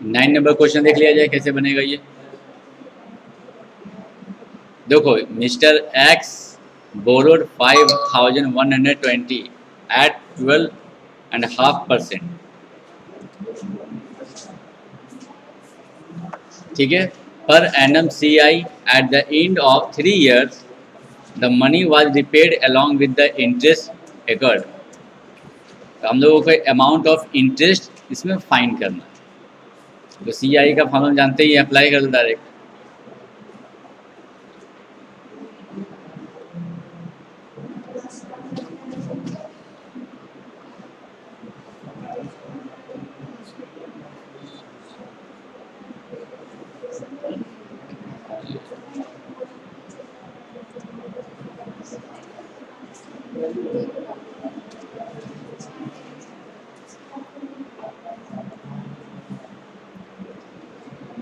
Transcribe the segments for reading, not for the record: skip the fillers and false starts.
Nine number question देख लिया जाए कैसे बनेगा ये। देखो, मिस्टर एक्स बोरोड 5120 एट 12.5%। ठीक है, पर NM C I at the end of 3 years the money was repaid along with the interest accrued. तो हम लोगों को अमाउंट ऑफ इंटरेस्ट इसमें फाइन करना है। तो सी आई का फॉर्मूला जानते ही, अप्लाई कर दो डायरेक्ट।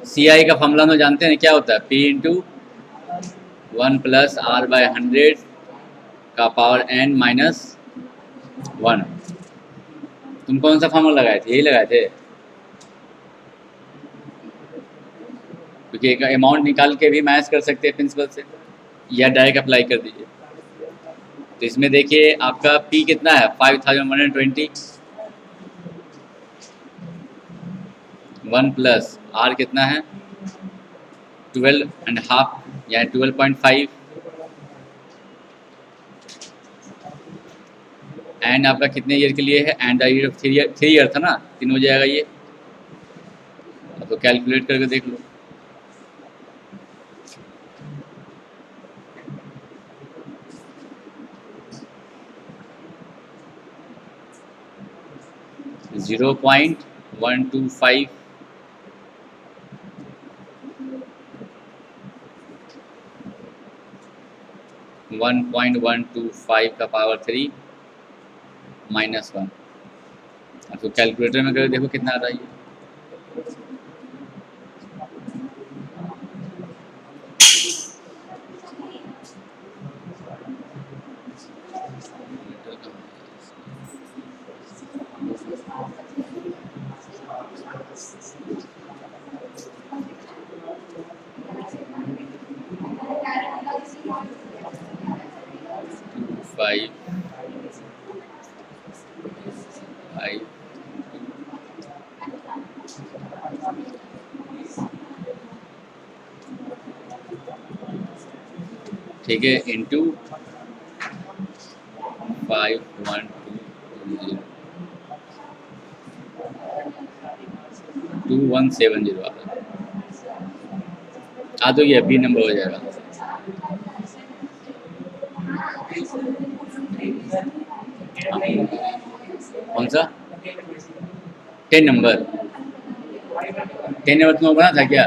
सी आई का फॉर्मूला में जानते हैं क्या होता है, पी इंटू 1+r/100 का पावर n माइनस 1। तुम कौन सा फॉर्मूला लगाए थे? यही लगाए थे, क्योंकि एक अमाउंट निकाल के भी मैच कर सकते हैं प्रिंसिपल से, या डायरेक्ट अप्लाई कर दीजिए। तो इसमें देखिए आपका p कितना है, 5120, 1 प्लस r कितना है 12.5 यानी 12.5, एंड आपका कितने ईयर के लिए है, and the year of 3 year था ना, 3 हो जाएगा ये। तो कैलकुलेट करके देख लो। जीरो पॉइंट 125 1.125 का पावर 3 माइनस 1। तो कैलकुलेटर में करके देखो कितना आ रहा है ये। फाइव ठीक है, इंटू 5120 2170 आ रहा है। तो ये बी नंबर हो जाएगा। कौन सा 10 नंबर? 10 नंबर तुम्हें बना था क्या?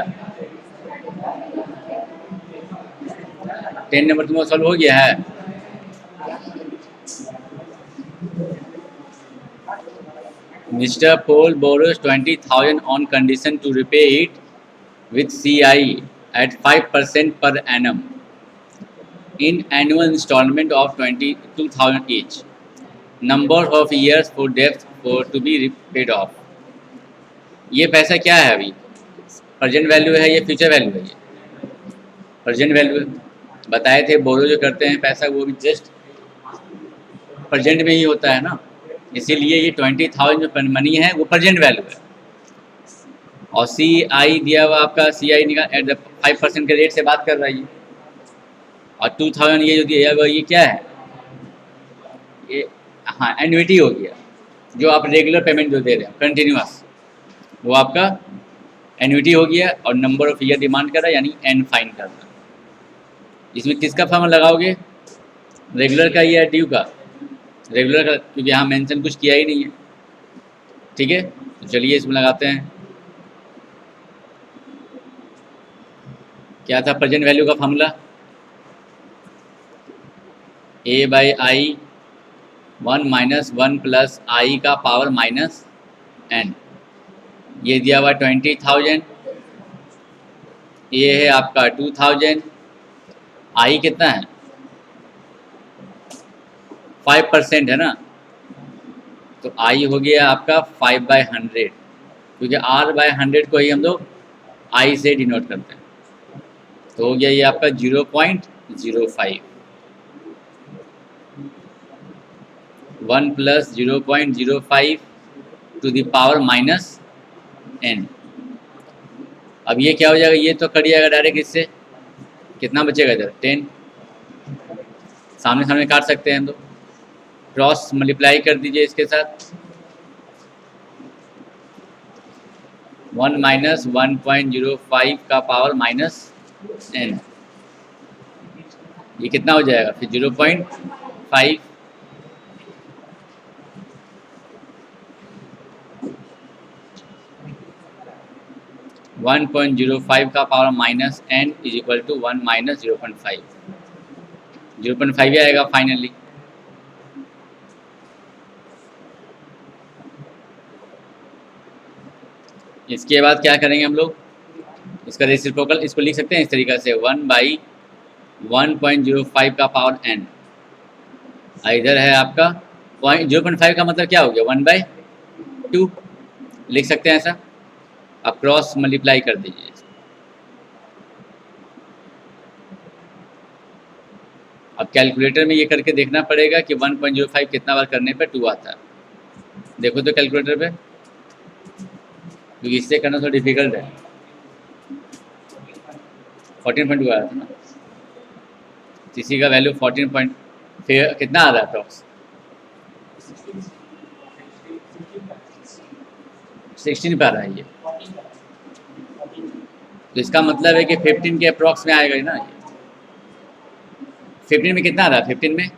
10 नंबर तुम्हारा सॉल्व हो गया है? Mr. Paul borrows 20,000 on condition to repay it with CI at 5% per annum in annual installment of 22,000 each. Number of years for debt for to be paid off. ये पैसा क्या है अभी? प्रेजेंट वैल्यू है, ये फ्यूचर वैल्यू है? ये present value है। बताए थे बोरो जो करते हैं पैसा वो भी जस्ट प्रेजेंट में ही होता है ना, इसीलिए ये 20,000 जो मनी है वो प्रेजेंट वैल्यू है। और सी आई दिया हुआ आपका, सी आई निकाल एट द 5% के रेट से बात कर रहा है ये। और 2000 ये जो दिया हुआ ये क्या है, ये हाँ एन्युटी हो गया, जो आप रेगुलर पेमेंट जो दे रहे हैं कंटिन्यूस, वो आपका एन्युटी हो गया। और नंबर ऑफ ईयर डिमांड कर रहा है यानी एन फाइन कर रहा है। इसमें किसका फॉर्मूला लगाओगे, रेगुलर का या ड्यू का? रेगुलर का, क्योंकि यहाँ मेंशन कुछ किया ही नहीं है। ठीक है, तो चलिए इसमें लगाते हैं। क्या था प्रेजेंट वैल्यू का formula? A by I 1 minus 1 plus I का पावर माइनस एन। ये दिया हुआ 20,000 ये है आपका 2000, आई कितना है 5% है ना, तो आई हो गया आपका 5/100, क्योंकि R/100 को ही हम लोग आई से डिनोट करते हैं। तो हो गया ये आपका 0.05, 1 + 0.05 टू द पावर -n। अब ये क्या हो जाएगा, ये तो कट जाएगा डायरेक्ट इससे, कितना बचेगा इधर 10, सामने सामने काट सकते हैं हम लोग, क्रॉस मल्टीप्लाई कर दीजिए इसके साथ, 1 - 1.05 का पावर -n, ये कितना हो जाएगा फिर 0.5, 1.05 का पावर -n = 1 - 0.5, 0.5 ही आएगा फाइनली। इसके बाद क्या करेंगे हम लोग, इसका रेसिप्रोकल इसको लिख सकते हैं इस तरीक़ा से, 1/1.05 का पावर n, इधर है आपका 0.5 का मतलब क्या हो गया 1/2 लिख सकते हैं ऐसा। अब क्रॉस मल्टीप्लाई कर दीजिए, अब कैलकुलेटर में ये करके देखना पड़ेगा कि 1.05 कितना बार करने पे 2 आता है, देखो तो कैलकुलेटर पे, क्योंकि इससे करना थोड़ा डिफिकल्ट है। 14.2 आया था ना, इसी का वैल्यू 14 फिर कितना आ रहा है अप्रॉक्स 16 पे आ रहा है ये, तो इसका मतलब है कि 15 के अप्रॉक्स में आएगा ही ना। ये 15 में कितना आ रहा है, 15 में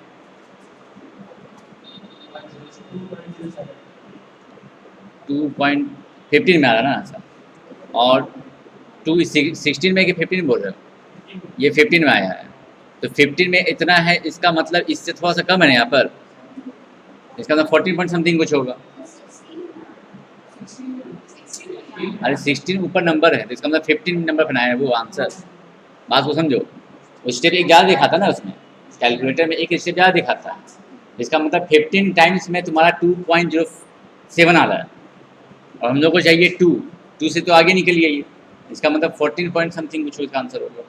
2.15 में आ रहा है ना सर, और 16 में कि 15 बोल रहे हो, ये 15 में आया है, तो 15 में इतना है, इसका मतलब इससे थोड़ा सा कम है यहाँ पर, इसका मतलब 14 पॉइंट समथिंग कुछ होगा। अरे 16 ऊपर नंबर है, तो इसका मतलब 15 नंबर बनाया है वो आंसर, बात को समझो। उस स्टेप एक ज़्यादा दिखाता ना उसमें, कैलकुलेटर में एक स्टेप ज़्यादा दिखाता है, इसका मतलब 15 टाइम्स में तुम्हारा 2.07 आ रहा है, और हम लोग को चाहिए 2 से तो आगे निकल गई है, इसका मतलब 14 पॉइंट समथिंग कुछ उसका आंसर होगा,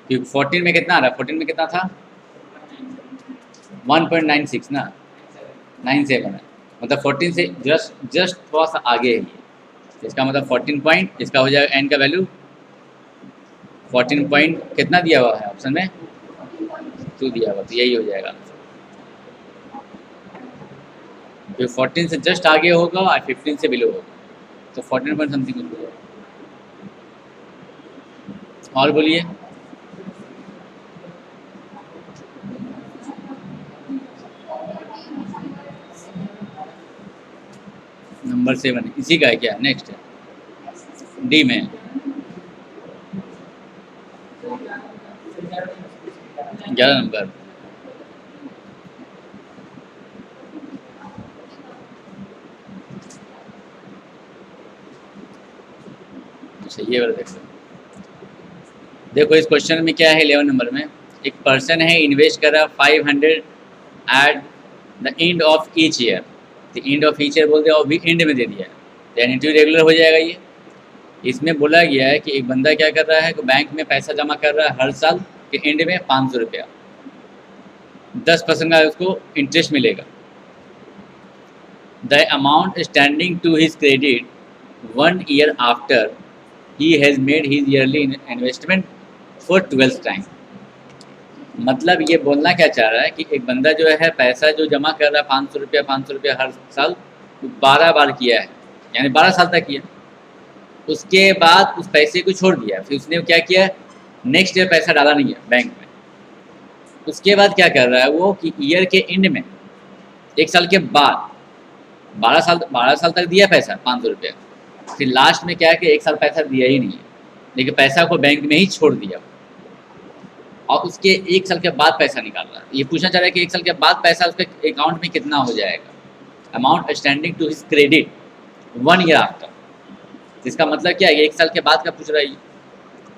क्योंकि 14 में कितना आ रहा है, 14 में कितना था 1.96 ना, 97 है, मतलब 14 से जस्ट थोड़ा सा आगे है ये, इसका मतलब 14 पॉइंट, इसका हो जाएगा n का वैल्यू 14 पॉइंट कितना दिया हुआ है ऑप्शन में 2 दिया हुआ, तो यही हो जाएगा आंसर, जो 14 से जस्ट आगे होगा और 15 से बिलो होगा, तो 14 पॉइंट समथिंग होगा। और बोलिए, नंबर 7 इसी का है क्या, नेक्स्ट है डी में 11 नंबर, अच्छा ये वाला देखो इस क्वेश्चन में क्या है 11 नंबर में, एक पर्सन है इन्वेस्ट कर रहा 500 eight the end of each year, the end of each year बोल दिया और भी एंड में दे दिया, यानी टू रेगुलर हो जाएगा ये। इसमें बोला गया है कि एक बंदा क्या कर रहा है कि बैंक में पैसा जमा कर रहा है हर साल के एंड में 500 रुपया, 10% का उसको इंटरेस्ट मिलेगा। The amount standing to his credit 1 year after he has made his yearly investment for 12th time. मतलब ये बोलना क्या चाह रहा है कि एक बंदा जो है पैसा जो जमा कर रहा है 500 रुपया हर साल 12 बार किया है, यानी 12 साल तक किया, उसके बाद उस पैसे को छोड़ दिया, फिर उसने क्या किया नेक्स्ट ईयर पैसा डाला नहीं है बैंक में, उसके बाद क्या कर रहा है वो कि ईयर के एंड में 1 साल के बाद 12 साल तक दिया पैसा 500 रुपया, फिर लास्ट में क्या है कि 1 साल पैसा दिया ही नहीं है, लेकिन पैसा को बैंक में ही छोड़ दिया, और उसके 1 साल के बाद पैसा निकाल रहा है। ये पूछना चाह रहा है कि 1 साल के बाद पैसा उसके अकाउंट में कितना हो जाएगा, amount standing to his credit 1 year after, इसका मतलब क्या है 1 साल के बाद का पूछ रहा है।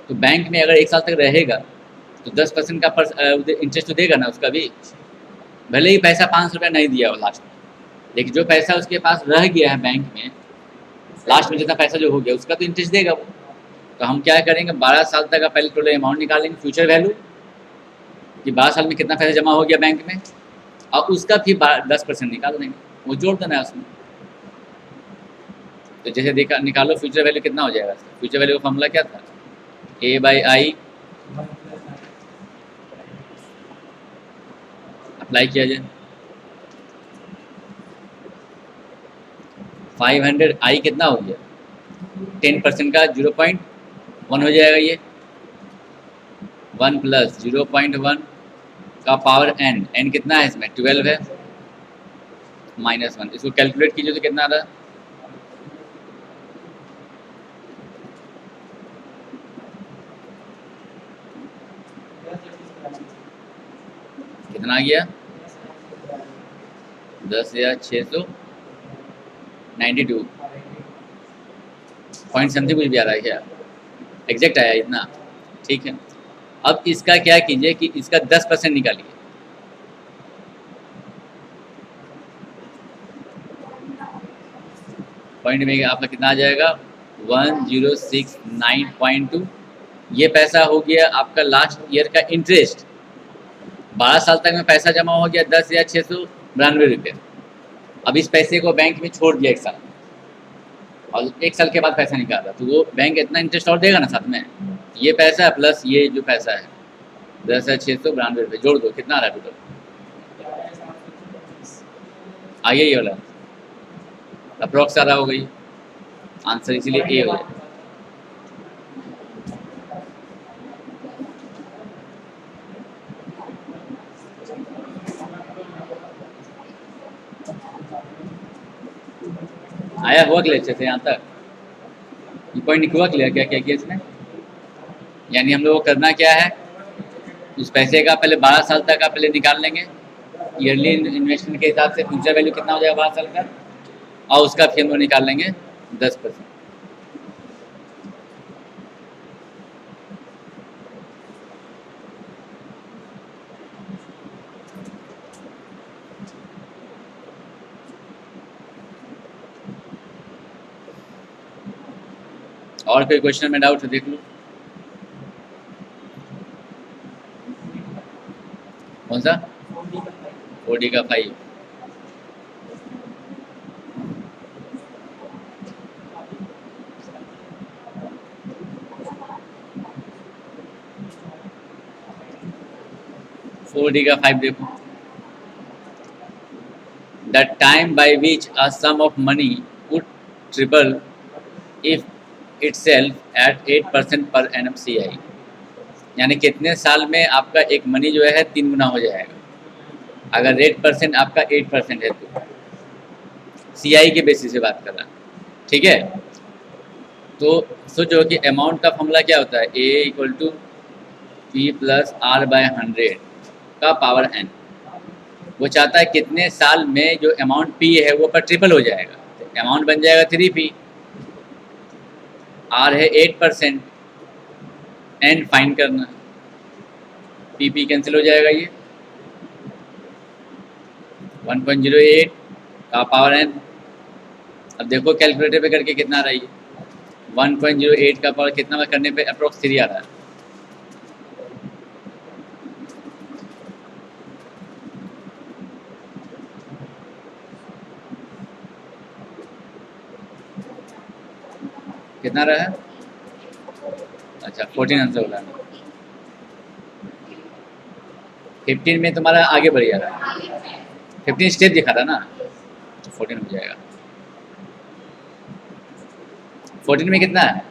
तो बैंक में अगर 1 साल तक रहेगा तो 10% का इंटरेस्ट तो देगा ना उसका भी, भले ही पैसा 500 रुपया नहीं दिया हो लास्ट में, लेकिन जो पैसा उसके पास रह गया है बैंक में, लास्ट में जितना पैसा जो हो गया उसका तो इंटरेस्ट देगा वो। तो हम क्या करेंगे, 12 साल तक का पहले टोटल अमाउंट निकालेंगे, फ्यूचर वैल्यू कि 12 साल में कितना पैसा जमा हो गया बैंक में, और उसका फिर 10% निकाल देंगे, वो जोड़ देना है उसमें। तो जैसे देखा निकालो फ्यूचर वैल्यू कितना हो जाएगा। फ्यूचर वैल्यू का फॉर्मूला क्या था, A/I अप्लाई किया जाए, 500 I कितना हो गया, 10% का 0.1 हो जाएगा, ये 1 + 0.1 का पावर n कितना है इसमें, 12 है, -1, इसको कैलकुलेट कीजिए तो कितना आ रहा है, कितना आ गया, 10,692 पॉइंट समथिंग कुछ भी आ रहा है क्या, एग्जैक्ट आया इतना, ठीक है। अब इसका क्या कीजिए कि इसका 10% निकालिए, पॉइंट में आपका कितना आ जाएगा, 1069.2। ये पैसा हो गया आपका लास्ट ईयर का इंटरेस्ट, 12 साल तक में पैसा जमा हो गया 10,692 रुपये। अब इस पैसे को बैंक में छोड़ दिया 1 साल, और 1 साल के बाद पैसा निकाला तो वो बैंक इतना इंटरेस्ट और देगा ना साथ में, ये पैसा प्लस ये जो पैसा है 10,692 रुपये जोड़ दो, कितना आ रहा है टोटल, आइए ये वाला अप्रॉक्स आ रहा हो गई आंसर, इसीलिए ए हो जाए। आया हुआ क्लियर अच्छे से यहाँ तक, ये पॉइंट हुआ क्लियर, क्या क्या किया इसमें, यानी हम लोग को करना क्या है, उस पैसे का पहले 12 साल तक का पहले निकाल लेंगे, ईयरली इन्वेस्टमेंट के हिसाब से फ्यूचर वैल्यू कितना हो जाएगा 12 साल का, और उसका फिर हम लोग निकाल लेंगे 10%। और कोई क्वेश्चन में डाउट है देख लो, कौन सा, 4D का 5, का 5 देखो, the time by which a sum of money would triple if itself at 8% पर annum CI, यानी कितने साल में आपका एक मनी जो है 3 गुना हो जाएगा, अगर रेट परसेंट आपका 8% है तो, CI के बेसिस से बात कर रहा, ठीक है। तो सोचो कि अमाउंट का फॉर्मूला क्या होता है, A = P + R/100 का पावर n, वो चाहता है कितने साल में जो अमाउंट P है वो पर ट्रिपल हो जाएगा, तो अमाउंट बन जाएगा 3P, R है 8%, n फाइंड करना, PP कैंसिल हो जाएगा, ये 1.08 का पावर n। अब देखो कैलकुलेटर पे करके कितना आ रहा है, 1.08 का पावर कितना करने पे अप्रोक्स 3 आ रहा है, कितना रहा है, अच्छा 14 आंसर हो रहा है, 15 में तुम्हारा आगे बढ़ जा रहा है, 15 स्टेप दिखा था ना, तो 14 हो जाएगा। 14 में कितना है,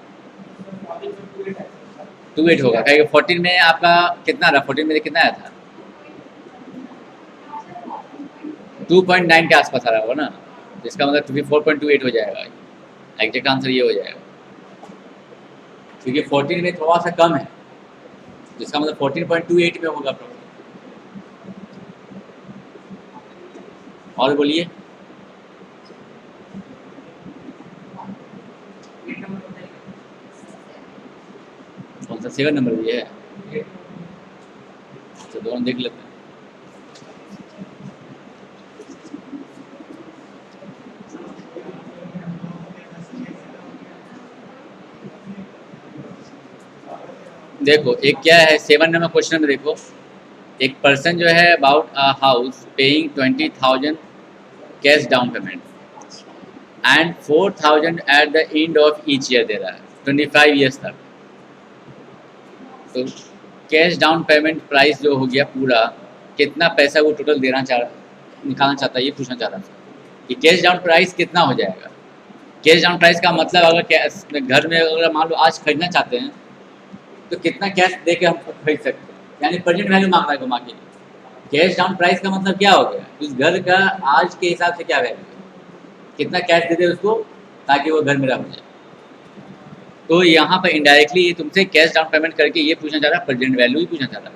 28 होगा, कहेगा 14 में आपका कितना रहा, 14 में कितना आया था, 2.9 के आसपास आ रहा होगा ना, इसका मतलब 4.28 हो जाएगा, एग्जैक्ट आंसर ये हो जाएगा, क्योंकि 14 में थोड़ा सा कम है, जिसका मतलब 14.28 में होगा। और बोलिए, कौन सा 7 नंबर भी है? तो दोनों देख लेते हैं। देखो एक क्या है 7 नंबर क्वेश्चन में, देखो एक पर्सन जो है about a house paying 20,000 cash down payment and 4,000 at the end of each year दे रहा है 25 ईयर्स तक। तो कैश डाउन पेमेंट प्राइस जो हो गया पूरा, कितना पैसा वो टोटल निकालना चाहता है, ये पूछना चाह रहा था कि कैश डाउन प्राइस कितना हो जाएगा। कैश डाउन प्राइस का मतलब अगर घर में अगर मान लो आज खरीदना चाहते हैं तो कितना कैश दे के हम खरीद सकते हैं, यानी प्रेजेंट वैल्यू मांग रहा है घुमा के। कैश डाउन प्राइस का मतलब क्या हो गया, उस घर का आज के हिसाब से क्या वैल्यू है, कितना कैश दे दे उसको ताकि वो घर मेरा हो जाए। तो यहाँ पर इनडायरेक्टली ये तुमसे कैश डाउन पेमेंट करके ये पूछना चाह रहा है, प्रेजेंट वैल्यू ही पूछना चाह रहा है।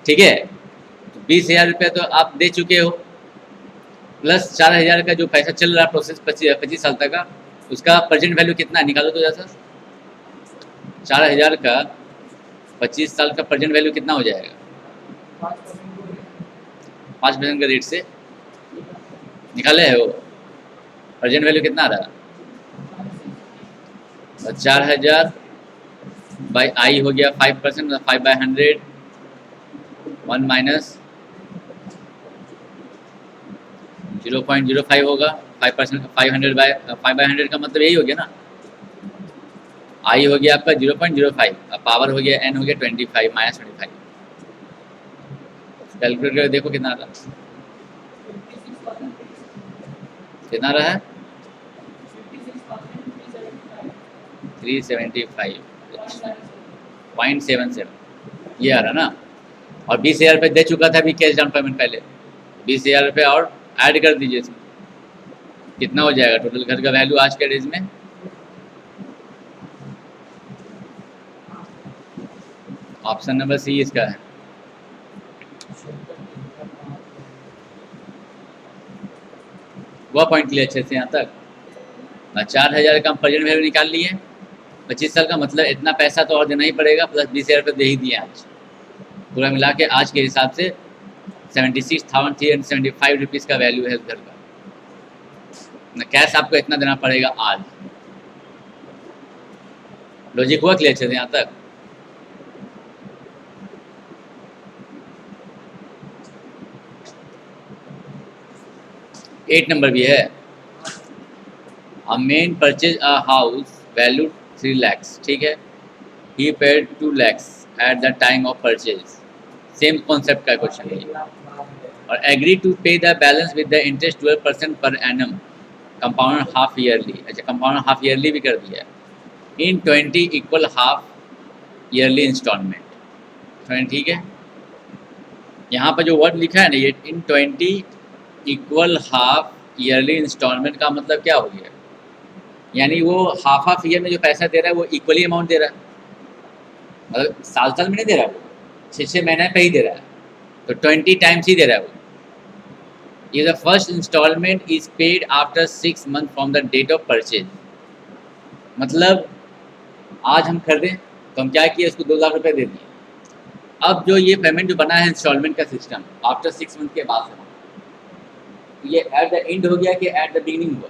ठीक है, तो 20,000 रुपये तो आप दे चुके हो, प्लस 4,000 का जो पैसा चल रहा है प्रोसेस 25 साल तक का, उसका प्रेजेंट वैल्यू कितना है निकालो तो जैसा। 4,000 का 25 साल का प्रेजेंट वैल्यू कितना हो जाएगा? 5% का रेट से निकाले है वो, प्रेजेंट वैल्यू कितना आ रहा है? 4,000 बाई आई हो गया 5%, 5/100, 1 माइनस 0.05 होगा 5%। 500 का मतलब यही हो गया ना, आई हो गया आपका 0.05, पावर हो गया एन हो गया 25 माइनस 25। कैलकुलेट करके देखो कितना रहा, कितना रहा है 375.77 ये आ रहा ना। और 20,000 रुपये दे चुका था अभी कैश डाउन पेमेंट पहले, 20,000 रुपये और ऐड कर दीजिए इसमें, कितना हो जाएगा टोटल घर का वैल्यू आज के डेज में? ऑप्शन नंबर सी इसका है। वह पॉइंट लिए अच्छे से यहाँ तक। 4,000 का हम प्रेजेंट वैल्यू निकाल लिए, 25 साल का मतलब इतना पैसा तो और देना ही पड़ेगा, प्लस 20,000 रुपये दे ही दिए आज, पूरा मिला के आज के हिसाब से 76,375 रुपीज़ का वैल्यू है उस घर का। कैश आपको इतना देना पड़ेगा आज। लॉजिक हुआ क्लियर अच्छे से यहाँ तक? एट नंबर भी है। A man purchase a house value 3 lakhs, ठीक है, he paid 2 lakhs at the time of purchase, same concept का क्वेश्चन है, और agree to pay the balance with the interest 12% पर एनम, कंपाउंड हाफ ईयरली। अच्छा, compound half yearly भी कर दिया, in 20 equal half yearly installment. ठीक है, यहाँ पर जो वर्ड लिखा है ना ये इन 20 इक्वल हाफ ईयरली इंस्टॉलमेंट का मतलब क्या हो गया, यानी वो हाफ ईयर में जो पैसा दे रहा है वो इक्वली अमाउंट दे रहा है, मतलब साल में नहीं दे रहा है, वो 6 महीने पे ही दे रहा है, तो 20 टाइम्स ही दे रहा है वो। ये the first instalment is paid after 6 months from the date of purchase. मतलब आज हम खरीदें तो हम क्या किए, उसको 2 लाख रुपये दे दिए। अब जो ये पेमेंट जो बना है इंस्टॉलमेंट का सिस्टम आफ्टर 6 months के बाद से, ये एट द एंड हो गया कि एट द बिगिनिंग हुआ?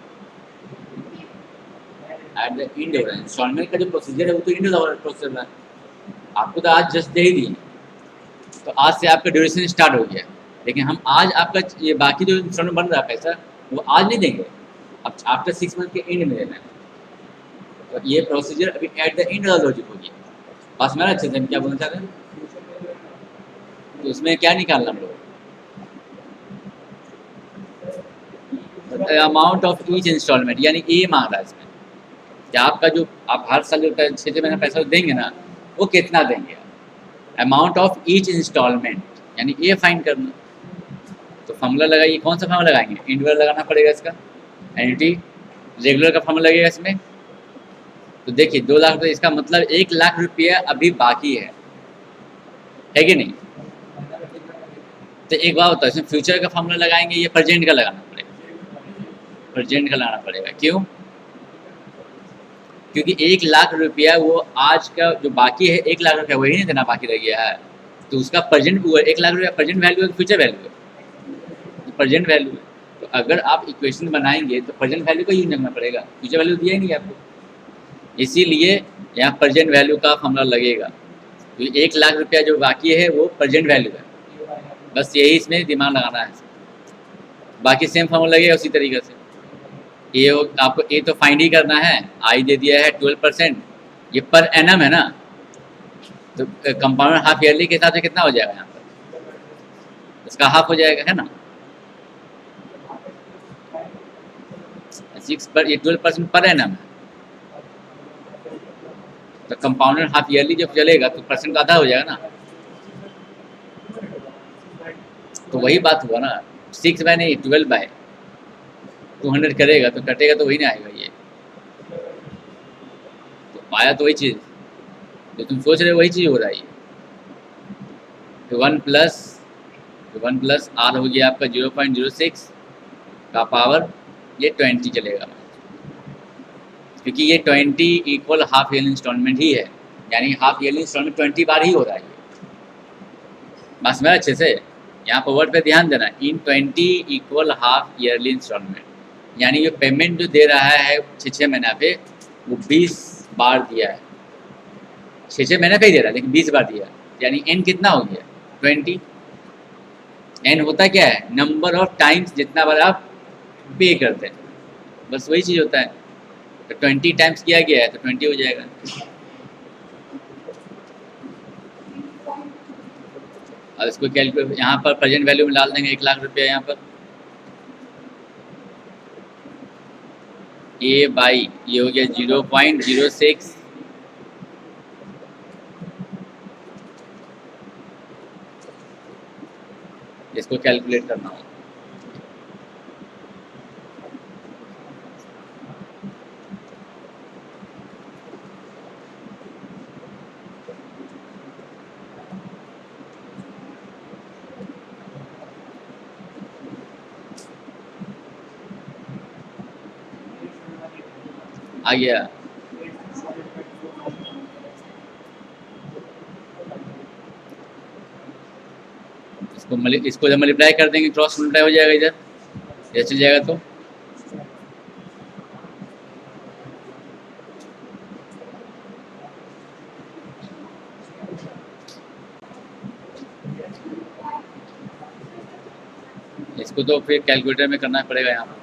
एट द एंड हो रहा है। इंस्टॉलमेंट का जो प्रोसीजर है वो तो एंड प्रोसीजर है, आपको तो आज जस्ट दे ही दिए, तो आज से आपका ड्यूरेशन स्टार्ट हो गया, लेकिन हम आज आपका ये बाकी जो इंस्टॉलमेंट बन रहा है पैसा वो आज नहीं देंगे, अब आफ्टर 6 months के एंड में देना है। तो ये प्रोसीजर अभी एट द एंड वाला लॉजिक हो गया। बस मेरा अच्छे से हम क्या बोलना चाहते हैं, तो इसमें क्या निकालना हम लोग, अमाउंट ऑफ ईच इंस्टॉलमेंट, यानी ये मांग रहा है इसमें कि आपका जो आप हर साल जो 6 महीना पैसा देंगे ना वो कितना देंगे, अमाउंट ऑफ ईच इंस्टॉलमेंट, यानी ये फाइंड करना। तो फॉर्मूला लगाइए, कौन सा फॉर्मूला लगाएंगे, इंडिविजुअल लगाना पड़ेगा इसका, एन्युटी रेगुलर का फॉर्मूला लगेगा इसमें। तो देखिए 2 लाख रुपये, इसका मतलब 1 लाख रुपया अभी बाकी है कि नहीं। तो एक बात होता है, इसमें फ्यूचर का फॉर्मूला लगाएंगे या प्रेजेंट का लगाना पड़ेगा? प्रेजेंट का लगाना पड़ेगा, क्यों? क्योंकि 1 लाख रुपया वो आज का जो बाकी है, 1 लाख रुपया वही नहीं देना बाकी रह गया है, तो उसका प्रेजेंट 1 लाख रुपया प्रेजेंट वैल्यू है, फ्यूचर वैल्यू है, प्रेजेंट वैल्यू है। तो अगर आप इक्वेशन बनाएंगे तो प्रेजेंट वैल्यू का यूज करना पड़ेगा, फ्यूचर वैल्यू दिया ही नहीं आपको, इसीलिए यहाँ प्रेजेंट वैल्यू का फॉर्मूला लगेगा। तो 1 लाख रुपया जो बाकी है वो प्रेजेंट वैल्यू है, बस यही इसमें दिमाग लगाना है। बाकी सेम फॉर्मूला लगेगा उसी तरीके से। ये आपको ये तो फाइंड ही करना है, आई दे दिया है 12%, ये पर एनम है ना, तो कंपाउंड हाफ ईयरली के हिसाब से कितना हो जाएगा यहाँ पर, इसका हाफ हो जाएगा, है ना। 6 पर ये 12% पर एनम है, तो कंपाउंडेड हाफ ईयरली जब चलेगा तो परसेंट का आधा हो जाएगा ना, तो वही बात हुआ ना। 6 बाय नहीं 12/200 करेगा तो कटेगा तो वही ना आएगा, ये तो पाया तो वही चीज़ जो तुम सोच रहे हो, वही चीज़ हो रहा है। तो 1 प्लस आर हो गया आपका 0.06 का पावर ये 20 चलेगा, क्योंकि ये 20 इक्वल हाफ ईयरली इंस्टॉलमेंट ही है, यानी हाफ ईयरली इंस्टॉलमेंट 20 बार ही हो रहा है। बस मैं अच्छे से यहाँ पर वर्ड पे ध्यान देना, इन 20 इक्वल हाफ ईयरली इंस्टॉलमेंट, यानी ये पेमेंट जो दे रहा है 6 महीना पे वो 20 बार दिया है, 6 महीना पे ही दे रहा है लेकिन 20 बार दिया है, यानी एन कितना हो गया 20। एन होता क्या है, नंबर ऑफ टाइम्स जितना बार आप पे करते हैं, बस वही चीज़ होता है। तो 20 टाइम्स किया गया है तो 20 हो जाएगा। और इसको कैलकुलेट यहाँ पर प्रेजेंट वैल्यू में डाल देंगे 1 लाख रुपया यहाँ पर, ए बाई ये हो गया 0.06, इसको कैलकुलेट करना होगा। आ गया, इसको जब मल्टीप्लाई कर देंगे क्रॉस मल्टीप्लाई हो जाएगा, इधर चल जाएगा। तो इसको तो फिर कैलकुलेटर में करना पड़ेगा, यहाँ पर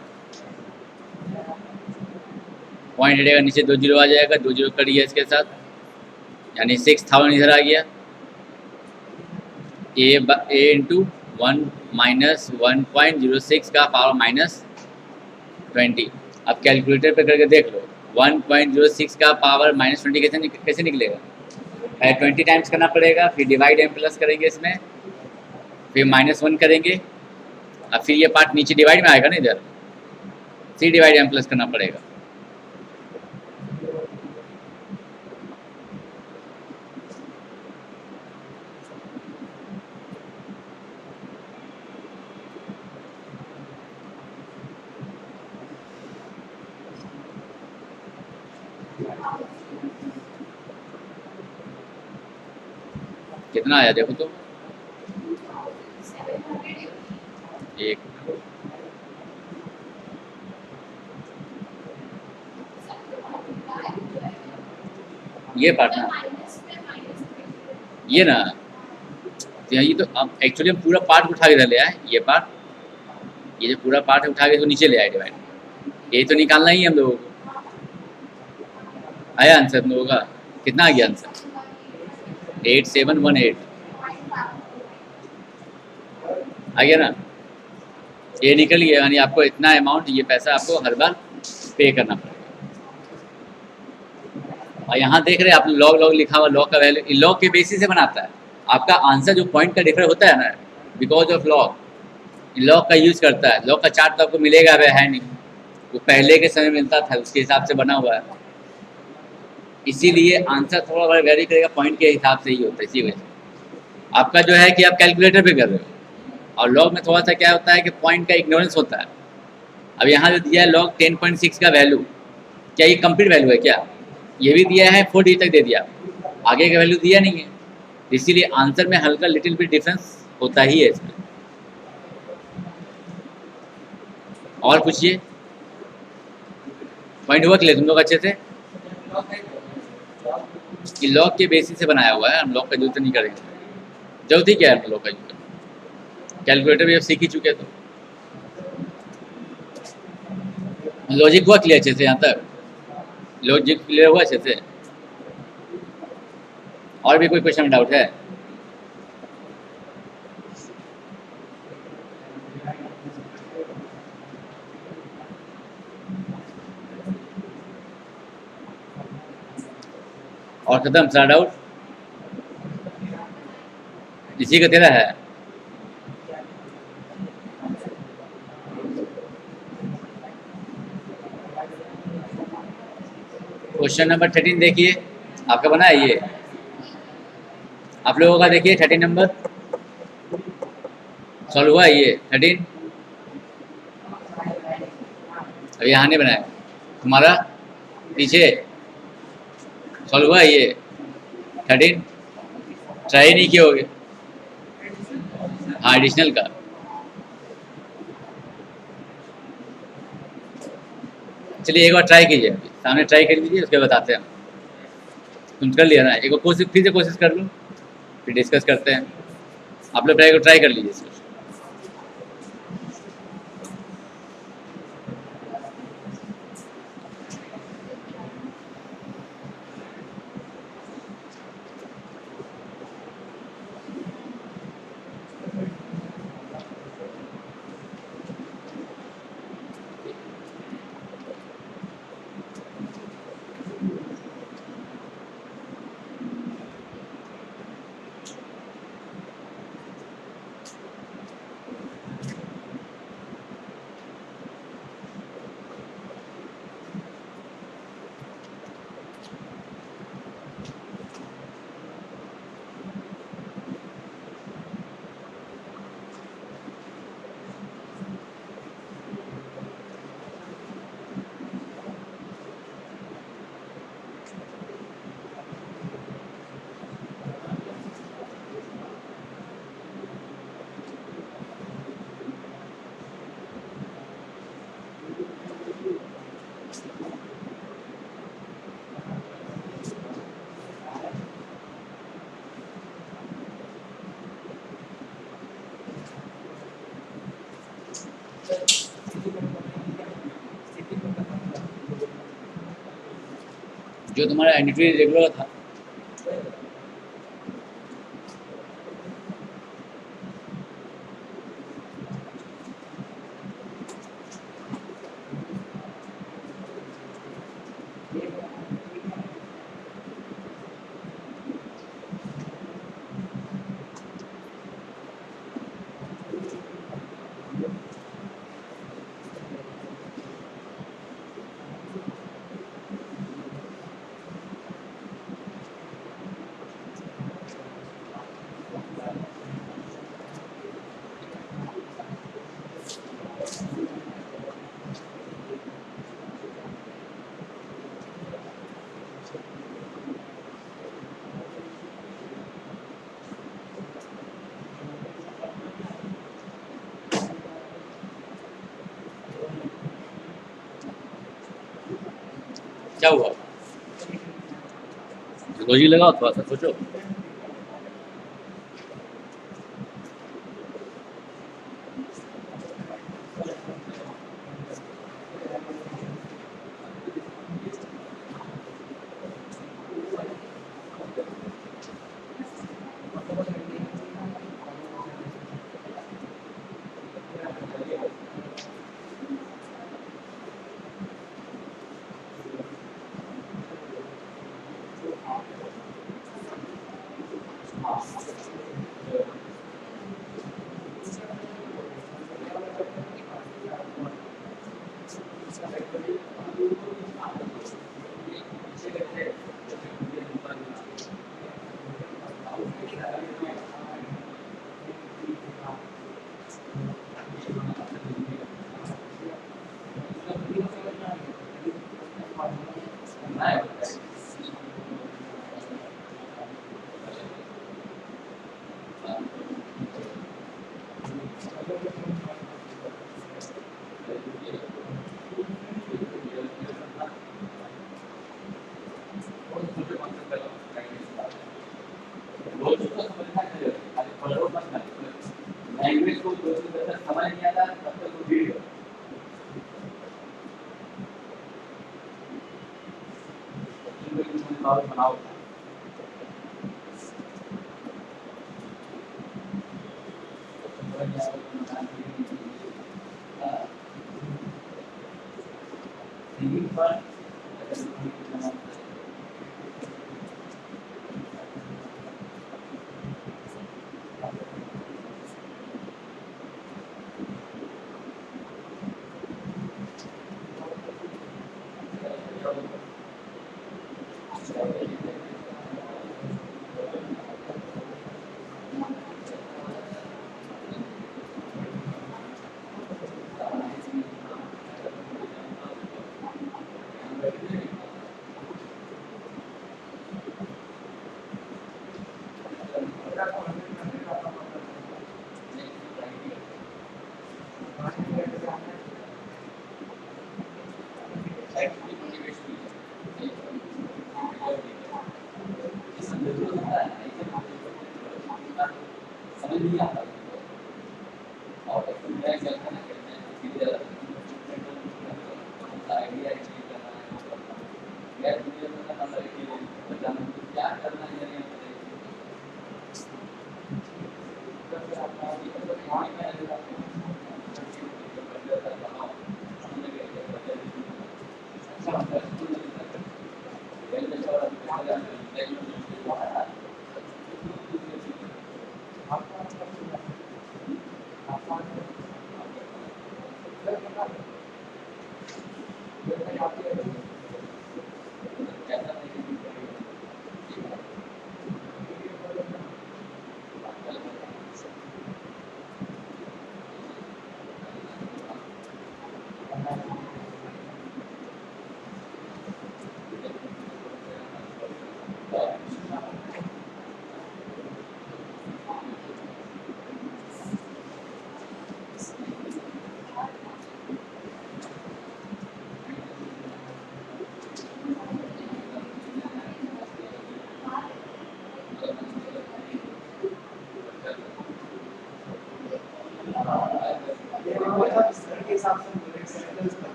पॉइंट हटेगा, नीचे 2 जीरो आ जाएगा, 2 जीरो कट गया इसके साथ, यानी 6000 इधर आ गया। ए इंटू 1 माइनस 1.06 का पावर माइनस 20। अब कैलकुलेटर पे करके देख लो, 1.06 का पावर माइनस 20 कैसे निकलेगा, 20 टाइम्स करना पड़ेगा, फिर डिवाइड एम प्लस करेंगे इसमें, फिर -1 करेंगे, अब फिर ये पार्ट नीचे डिवाइड में आएगा ना, इधर सी डिवाइड एम प्लस करना पड़ेगा। कितना आया देखो तो, एक ये पार्ट ना, ये ना, ये तो अब एक्चुअली हम पूरा पार्ट उठा के ले आए, ये पार्ट, ये जो पूरा पार्ट उठा के तो नीचे ले आए डिवाइड, ये तो निकालना ही है हम लोगों को। आया आंसर हम लोगों का, कितना आ गया आंसर 8718 आ गया ना, ये निकल गया, यानी आपको इतना अमाउंट, ये पैसा आपको हर बार पे करना पड़ेगा। और यहाँ देख रहे हैं आप लॉग लिखा हुआ, लॉग का वैल्यू लॉग के बेसिस से बनाता है आपका आंसर, जो पॉइंट का डिफरेंस होता है ना, बिकॉज ऑफ लॉग का यूज़ करता है। लॉग का चार्ट तो आपको मिलेगा वह है नहीं, वो पहले के समय मिलता था, उसके हिसाब से बना हुआ है, इसीलिए आंसर थोड़ा बड़ा वेरी करेगा, पॉइंट के हिसाब से ही होता है। इसी वजह से आपका जो है कि आप कैलकुलेटर पे कर रहे हो, और लॉग में थोड़ा सा क्या होता है कि पॉइंट का इग्नोरेंस होता है। अब यहाँ जो दिया है लॉग 10.6 का वैल्यू, क्या ये कंप्लीट वैल्यू है क्या, ये भी दिया है 4 डिजिट तक दे दिया, आगे का वैल्यू दिया नहीं है, इसीलिए आंसर में हल्का लिटिल बिट डिफरेंस होता ही है इसमें। और पूछिए, पॉइंट हुआ क्लियर तुम लोग अच्छे से? कि लॉग के बेसिस से बनाया हुआ है, हम लॉग का यूज नहीं करेंगे, जरूरत ही क्या है लॉग का यूज करना, कैलकुलेटर भी अब सीख ही चुके तो। लॉजिक हुआ क्लियर अच्छे से? यहाँ तक लॉजिक क्लियर हुआ अच्छे से? और भी कोई क्वेश्चन में डाउट है? और खत्म सारा डाउट? इसी का तेरा है। क्वेश्चन नंबर 13 देखिए, आपका बना है ये, आप लोगों का देखिए 13 नंबर सॉल्व हुआ है ये 13? अभी यहाँ नहीं बनाया तुम्हारा, पीछे सॉल्व हुआ है ये 13? ट्राई नहीं किए होगे? हाँ एडिशनल का। चलिए एक बार ट्राई कीजिए, अभी सामने ट्राई कर लीजिए, उसके बताते हैं हम। तुम कर लिया ना, एक बार कोशिश फिर से कोशिश कर लो, फिर डिस्कस करते हैं। आप लोग ट्राई कर लीजिए इसको। जो तुम्हारा एंटिटी रेगुलर था, क्या हुआ? लॉजिक लगाओ, थोड़ा सा सोचो।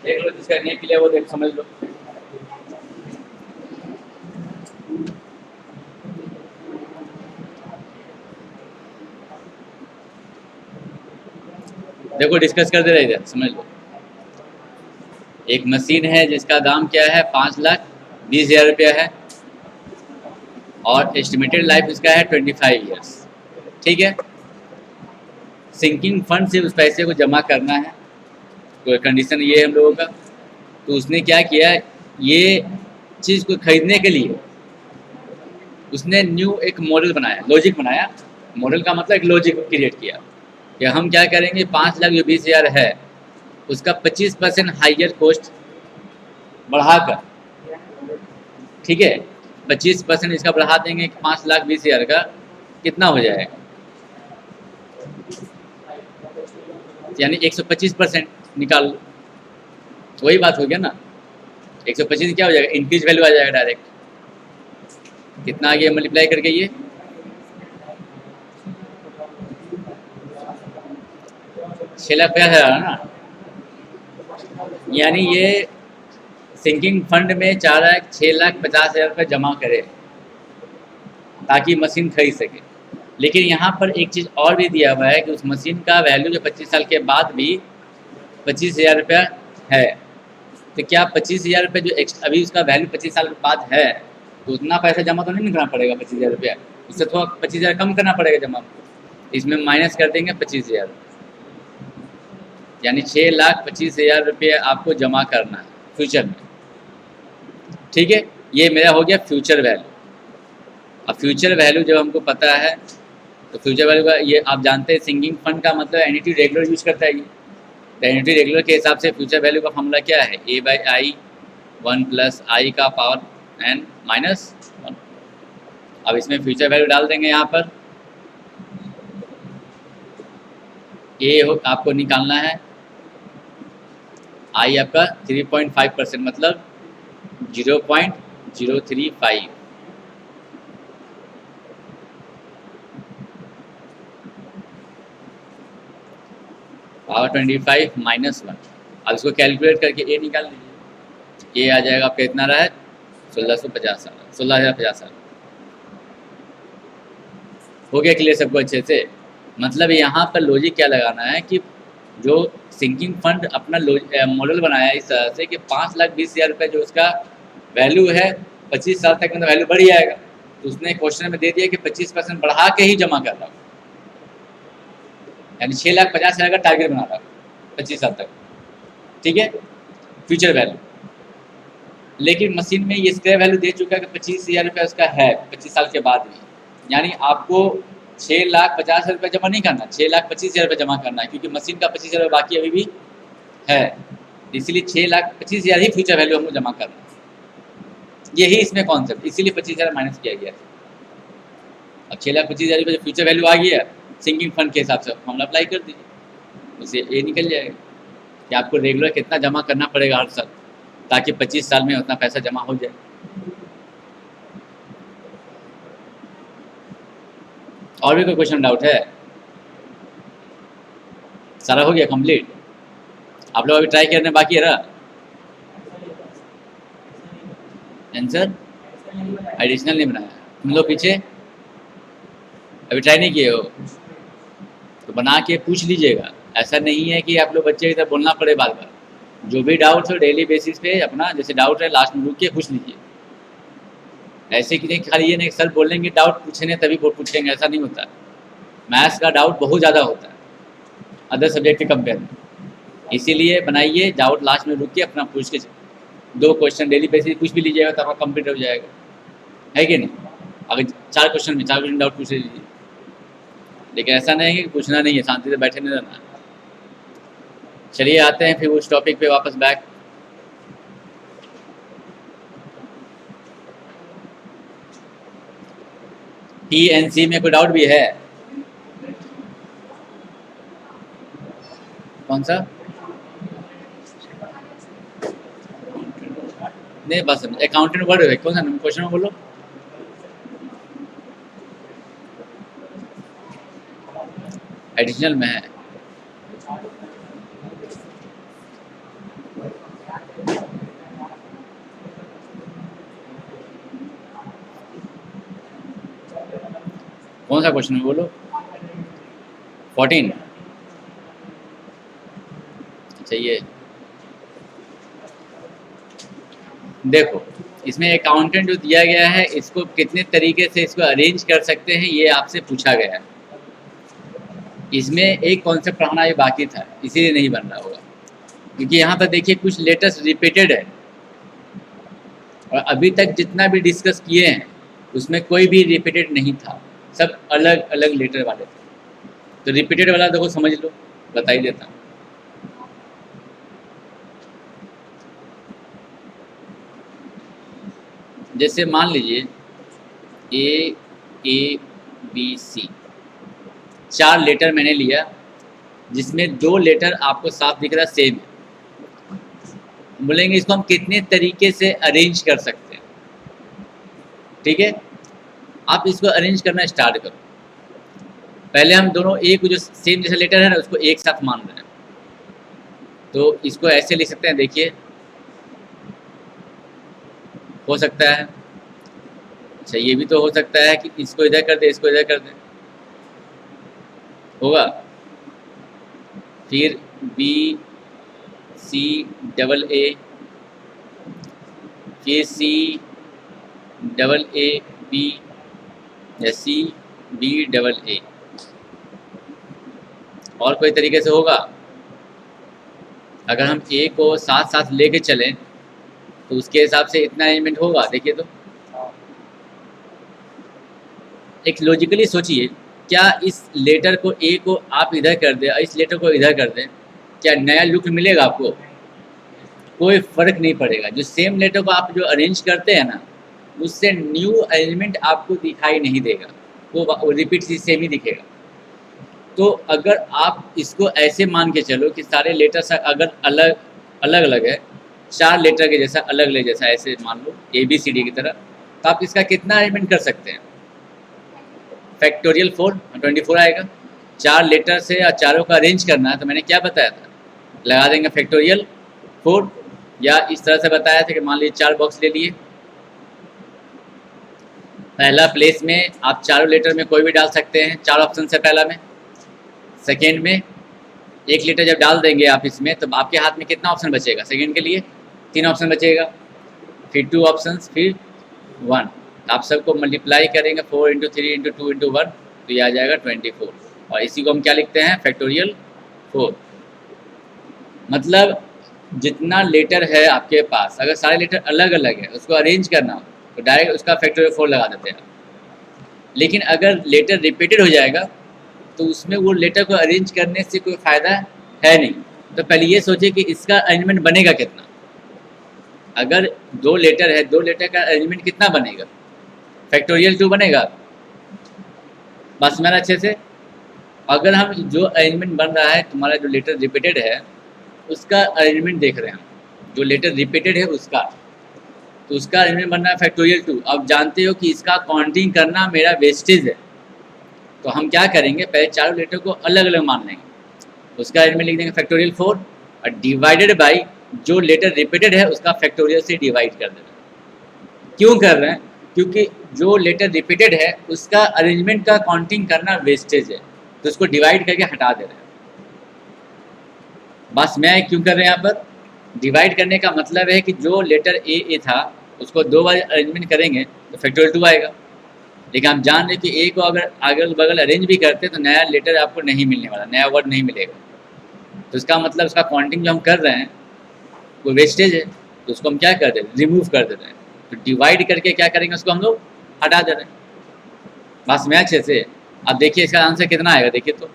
देख लो जिसका नहीं क्लियर वो देख समझ लो। देखो डिस्कस कर दे रहे इधर समझ लो। एक मशीन है जिसका दाम क्या है 5,20,000 रुपया है और एस्टिमेटेड लाइफ इसका है 25 ईयर्स। ठीक है, सिंकिंग फंड से उस पैसे को जमा करना है, तो कंडीशन ये है हम लोगों का। तो उसने क्या किया, ये चीज़ को खरीदने के लिए उसने न्यू एक मॉडल बनाया, लॉजिक बनाया। मॉडल का मतलब एक लॉजिक क्रिएट किया कि हम क्या करेंगे 5,20,000 है उसका 25% हाइयर कॉस्ट बढ़ाकर, ठीक है 25% इसका बढ़ा देंगे 5,20,000 का कितना हो जाएगा, यानी 125% निकाल लो। वही बात हो गया ना, 125 क्या हो जाएगा, इंक्रीज वैल्यू आ जाएगा डायरेक्ट। कितना आ गया मल्टीप्लाई करके ये 6,50,000 ना, यानी ये सिंकिंग फंड में 6,50,000 रुपये जमा करे ताकि मशीन खरीद सके। लेकिन यहाँ पर एक चीज़ और भी दिया हुआ है कि उस मशीन का वैल्यू जो 25 साल के बाद भी 25,000 रुपया है। तो क्या 25,000 रुपये जो अभी उसका वैल्यू 25 साल के बाद है, तो उतना पैसा जमा तो नहीं करना पड़ेगा 25,000 रुपया, उससे थोड़ा 25,000 कम करना पड़ेगा जमा। इसमें माइनस कर देंगे 25,000, यानी 6,25,000 रुपये आपको जमा करना है फ्यूचर में। ठीक है, ये मेरा हो गया फ्यूचर वैल्यू। अब फ्यूचर वैल्यू जब हमको पता है तो फ्यूचर वैल्यू का ये आप जानते हैं सिंकिंग फंड का मतलब एन्युटी रेगुलर यूज करता है ये। तो एन्युटी रेगुलर के हिसाब से फ्यूचर वैल्यू का फॉर्मूला क्या है, A/I 1 + I का पावर n - 1। अब इसमें फ्यूचर वैल्यू डाल देंगे यहाँ पर। आपको निकालना है, I आपका 3.5% मतलब 0.035। पावर 25 - 1। अब इसको कैलकुलेट करके A निकाल लीजिए। A आ जाएगा आपका इतना रहा है 1650 साल, 16,050 साल। हो गया क्लियर सबको अच्छे से? मतलब यहाँ पर लॉजिक क्या लगाना है कि जो सिंकिंग फंड अपना मॉडल बनाया है इस तरह से कि 5,20,000 रुपये जो उसका वैल्यू है 25 साल तक मतलब वैल्यू बढ़ जाएगा। तो उसने क्वेश्चन में दे दिया कि 25% बढ़ा के ही जमा कर रहा हूँ, यानी 6,50,000 का टारगेट बना रहा हूँ 25 साल तक। ठीक है, फ्यूचर वैल्यू। लेकिन मशीन में ये स्क्रैप वैल्यू दे चुका है कि 25,000 रुपये उसका है 25 साल के बाद भी, यानी आपको 6,50,000 रुपये जमा नहीं करना, 6,25,000 रुपये जमा करना है, क्योंकि मशीन का 25,000 रुपये बाकी अभी भी है। इसीलिए 6,25,000 ही फ्यूचर वैल्यू हमको जमा करना है। यही इसमें कॉन्सेप्ट, इसीलिए 25,000 माइनस किया गया। अब 6,25,000 रुपये फ्यूचर वैल्यू आ गया सिंकिंग फंड के हिसाब से हम अप्लाई कर दीजिए, उससे ये निकल जाएगा कि आपको रेगुलर कितना जमा करना पड़ेगा हर साल, ताकि 25 साल में उतना पैसा जमा हो जाए। और भी कोई क्वेश्चन डाउट है? सारा हो गया कंप्लीट? आप लोग अभी ट्राई करने बाकी है रहा आंसर? एडिशनल नहीं बनाया तुम लोग, पीछे अभी ट्राई नहीं किए हो तो बना के पूछ लीजिएगा। ऐसा नहीं है कि आप लोग बच्चे की तरह बोलना पड़े बार बार। जो भी डाउट्स हो डेली बेसिस पे अपना जैसे डाउट है लास्ट में रुक के पूछ लीजिए। ऐसे कि नहीं खाली ये नहीं सर बोलेंगे डाउट पूछने तभी पूछेंगे, ऐसा नहीं होता। मैथ्स का डाउट बहुत ज़्यादा होता है अदर सब्जेक्ट के कंपेयर में, इसीलिए बनाइए डाउट लास्ट में रुक के अपना पूछ के 2 क्वेश्चन डेली बेसिस पूछ भी लीजिएगा तो आपका कंप्लीट हो जाएगा, है कि नहीं? अगर 4 क्वेश्चन डाउट पूछ लीजिए, लेकिन ऐसा नहीं है कि पूछना नहीं है, शांति से बैठे नहीं रहना। चलिए आते हैं फिर उस टॉपिक पे वापस बैक। PNC में कोई डाउट भी है? कौन सा? नहीं बस अकाउंटेंट वर्ड है, कौन सा क्वेश्चन में बोलो। एडिशनल में है। कौन सा क्वेश्चन में बोलो? 14। अच्छा ये देखो, इसमें अकाउंटेंट जो दिया गया है इसको कितने तरीके से इसको अरेंज कर सकते हैं ये आपसे पूछा गया है। इसमें एक कॉन्सेप्ट पढ़ना ये बाकी था, इसीलिए नहीं बन रहा होगा, क्योंकि यहाँ पर देखिए कुछ लेटर्स रिपीटेड है और अभी तक जितना भी डिस्कस किए हैं उसमें कोई भी रिपीटेड नहीं था, सब अलग अलग लेटर वाले थे। तो रिपीटेड वाला देखो समझ लो, बता ही देता हूँ। जैसे मान लीजिए A, B, C 4 लेटर मैंने लिया, जिसमें 2 लेटर आपको साफ दिख रहा सेम है। बोलेंगे इसको हम कितने तरीके से अरेंज कर सकते हैं, ठीक है? आप इसको अरेंज करना स्टार्ट करो। पहले हम दोनों ए को जो सेम जैसा लेटर है ना उसको एक साथ मान रहे हैं, तो इसको ऐसे लिख सकते हैं, देखिए हो सकता है। अच्छा ये भी तो हो सकता है कि इसको इधर कर दे, इसको इधर कर दे, होगा। फिर बी सी डबल ए, फिर सी डबल ए बी, या सी बी डबल ए। और कोई तरीके से होगा? अगर हम ए को साथ साथ लेके चलें तो उसके हिसाब से इतना अरेंजमेंट होगा। देखिए तो एक लॉजिकली सोचिए, क्या इस लेटर को ए को आप इधर कर दें और इस लेटर को इधर कर दें, क्या नया लुक मिलेगा आपको? कोई फर्क नहीं पड़ेगा। जो सेम लेटर को आप जो अरेंज करते हैं ना, उससे न्यू अरेंजमेंट आपको दिखाई नहीं देगा, वो रिपीट सेम ही दिखेगा। तो अगर आप इसको ऐसे मान के चलो कि सारे लेटर्स अगर अलग अलग अलग है, 4 लेटर के जैसा अलग अलग जैसा, ऐसे मान लो ए बी सी डी की तरह, तो आप इसका कितना अरेंजमेंट कर सकते हैं? फैक्टोरियल 4 24 आएगा। 4 लेटर से या चारों का अरेंज करना है, तो मैंने क्या बताया था, लगा देंगे फैक्टोरियल 4, या इस तरह से बताया था कि मान लीजिए 4 बॉक्स ले लिए, पहला प्लेस में आप चारों लेटर में कोई भी डाल सकते हैं, 4 ऑप्शन से पहला में। सेकेंड में 1 लीटर जब डाल देंगे आप इसमें, तो आपके हाथ में कितना ऑप्शन बचेगा? सेकेंड के लिए 3 ऑप्शन बचेगा, फिर 2 ऑप्शन, फिर 1। आप सबको मल्टीप्लाई करेंगे 4 इंटू 3 इंटू 2 इंटू 1, तो ये आ जाएगा 24। और इसी को हम क्या लिखते हैं? फैक्टोरियल 4। मतलब जितना लेटर है आपके पास, अगर सारे लेटर अलग अलग है, उसको अरेंज करना हो तो डायरेक्ट उसका फैक्टोरियल 4 लगा देते हैं। लेकिन अगर लेटर रिपीटेड हो जाएगा तो उसमें वो लेटर को अरेंज करने से कोई फ़ायदा है नहीं। तो पहले ये सोचिए कि इसका अरेंजमेंट बनेगा कितना। अगर 2 लेटर है, 2 लेटर का अरेंजमेंट कितना बनेगा? फैक्टोरियल 2 बनेगा। बस मेरा अच्छे से, अगर हम जो अरेंजमेंट बन रहा है, तुम्हारा जो लेटर रिपीटेड है उसका अरेंजमेंट देख रहे हैं हम, जो लेटर रिपीटेड है उसका, तो उसका अरेंजमेंट बन रहा है फैक्टोरियल 2। अब जानते हो कि इसका काउंटिंग करना मेरा वेस्टेज है, तो हम क्या करेंगे, पहले चारों लेटर को अलग अलग मान लेंगे, उसका अरेंजमेंट लिख देंगे फैक्टोरियल 4 और डिवाइडेड बाई जो लेटर रिपीटेड है उसका फैक्टोरियल से डिवाइड कर देना। क्यों कर रहे हैं? क्योंकि जो लेटर रिपीटेड है उसका अरेंजमेंट का काउंटिंग करना वेस्टेज है, तो उसको डिवाइड करके हटा दे रहे हैं। बस मैं क्यों कर रहे हैं यहाँ पर? डिवाइड करने का मतलब है कि जो लेटर ए था उसको 2 बार अरेंजमेंट करेंगे तो फैक्टोरियल 2 आएगा। लेकिन आप जान रहे कि ए को अगर अगल बगल अरेंज भी करते हैं तो नया लेटर आपको नहीं मिलने वाला, नया वर्ड नहीं मिलेगा। तो इसका मतलब उसका काउंटिंग जो हम कर रहे हैं वो वेस्टेज है, तो उसको हम क्या कर देते हैं? रिमूव कर देते हैं। तो डिवाइड करके क्या करेंगे, उसको हम लोग हटा दे रहे हैं। बस मैं अच्छे से, अब देखिए इसका आंसर कितना आएगा, देखिए तो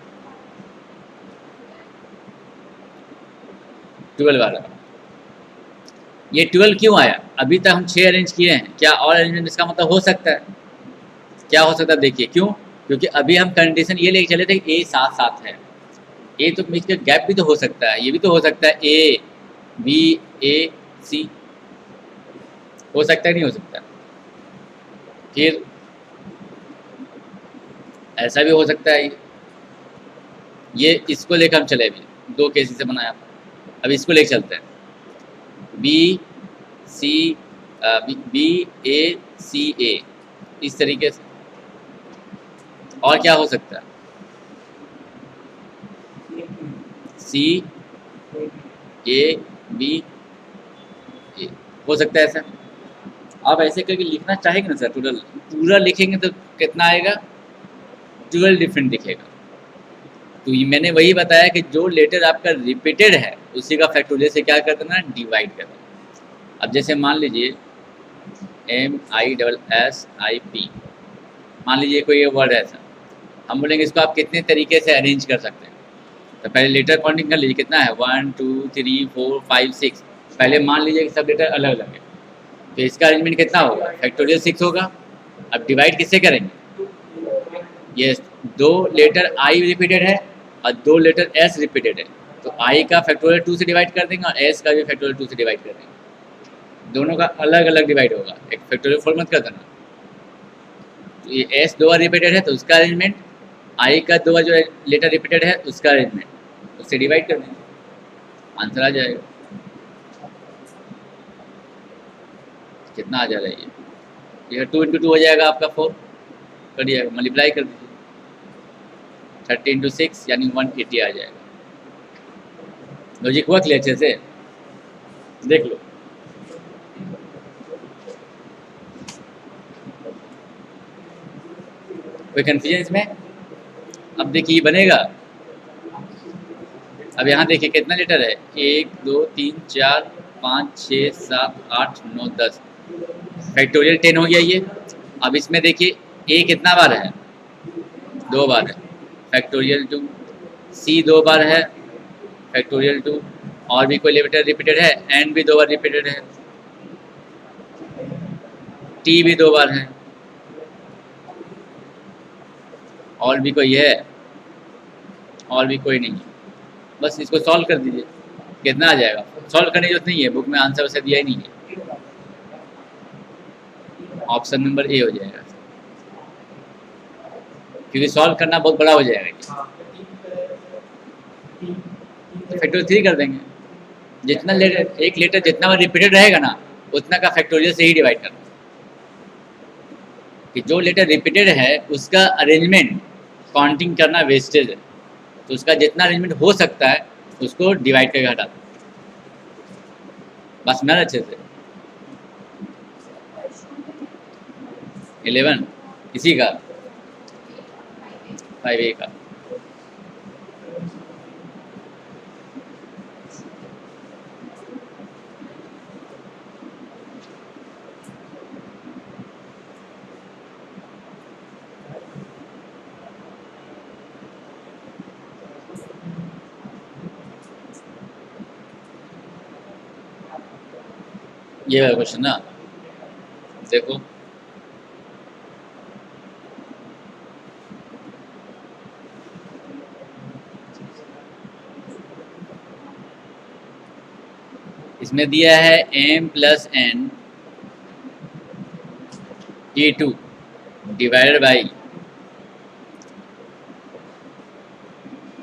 12 वाला। ये 12 क्यों आया? अभी तक हम 6 अरेंज किए हैं, क्या और अरेंजमेंट इसका मतलब हो सकता है? क्या हो सकता है? देखिए क्यों, क्योंकि अभी हम कंडीशन ये लेके चले थे कि ए साथ साथ है, ए तो बीच का गैप भी तो हो सकता है, ये भी तो हो सकता है ए बी ए सी, हो सकता है नहीं हो सकता? फिर ऐसा भी हो सकता है, ये इसको लेकर हम चले, अभी 2 केस से बनाया, अब इसको लेके चलते हैं बी सी बी ए सी ए, इस तरीके से। और क्या हो सकता है? सी ए बी ए, हो सकता है ऐसा। आप ऐसे करके लिखना चाहेंगे ना सर, टोटल पूरा लिखेंगे तो कितना आएगा? 12 डिफरेंट दिखेगा। तो ये मैंने वही बताया कि जो लेटर आपका रिपीटेड है उसी का फैक्टोरियल से क्या कर देना? डिवाइड कर देना। अब जैसे मान लीजिए MISSIP, मान लीजिए कोई ये वर्ड है ऐसा, हम बोलेंगे इसको आप कितने तरीके से अरेंज कर सकते हैं। तो पहले लेटर काउंटिंग कर लीजिए, कितना है 1 2 3 4 5 6। पहले मान लीजिए कि सब लेटर अलग अलग है, तो इसका अरेंजमेंट कितना होगा? फैक्टोरियल 6 होगा। अब डिवाइड किससे करेंगे? ये 2 लेटर आई रिपीटेड है और 2 लेटर एस रिपीटेड है, तो आई का फैक्टोरियल 2 से डिवाइड कर देंगे और एस का भी फैक्टोरियल 2 से डिवाइड कर देंगे। दोनों का अलग अलग डिवाइड होगा, एक फैक्टोरियल 4 मत कर देना। ये एस 2 बार रिपीटेड है तो उसका अरेंजमेंट, आई का 2 बार जो लेटर रिपीटेड है उसका अरेंजमेंट, उससे डिवाइड कर देंगे, आंसर आ जाएगा। कितना आ जा रहा है ये 2 इंटू 2 हो जाएगा आपका 4, करिएगा मल्टीप्लाई कर दीजिए, 30 इंटू 6 यानी 180 आ जाएगा। लॉजिक हुआ क्लियर अच्छे से, देख लो। कोई कन्फ्यूजन इसमें? अब देखिए ये बनेगा, अब यहाँ देखिए कितना लेटर है, 1 2 3 4 5 6 7 8 9 10, फैक्टोरियल 10 हो गया ये। अब इसमें देखिए ए कितना बार है, 2 बार है, फैक्टोरियल 2, सी 2 बार है, फैक्टोरियल 2, और भी कोई लेटर रिपीटेड है, एन भी 2 बार रिपीटेड है, टी भी 2 बार है, और भी कोई है, और भी कोई नहीं है। बस इसको सॉल्व कर दीजिए, कितना आ जाएगा? सॉल्व करने की जरूरत नहीं है, बुक में आंसर वैसे दिया ही नहीं है, ऑप्शन नंबर ए हो जाएगा, क्योंकि सॉल्व करना बहुत बड़ा हो जाएगा। फैक्टोरियल 3 कर देंगे, जितना लेटर, एक लेटर जितना बार रिपीटेड रहेगा ना उतना का फैक्टोरियल से ही डिवाइड करना, कि जो लेटर रिपीटेड है उसका अरेंजमेंट काउंटिंग करना वेस्टेज है, तो उसका जितना अरेंजमेंट हो सकता है उसको डिवाइड करके हटा दो। बस समझा अच्छे से। 11 इसी का 5A का। ये है क्वेश्चन ना, देखो इसमें दिया है m plus n T2 divided by,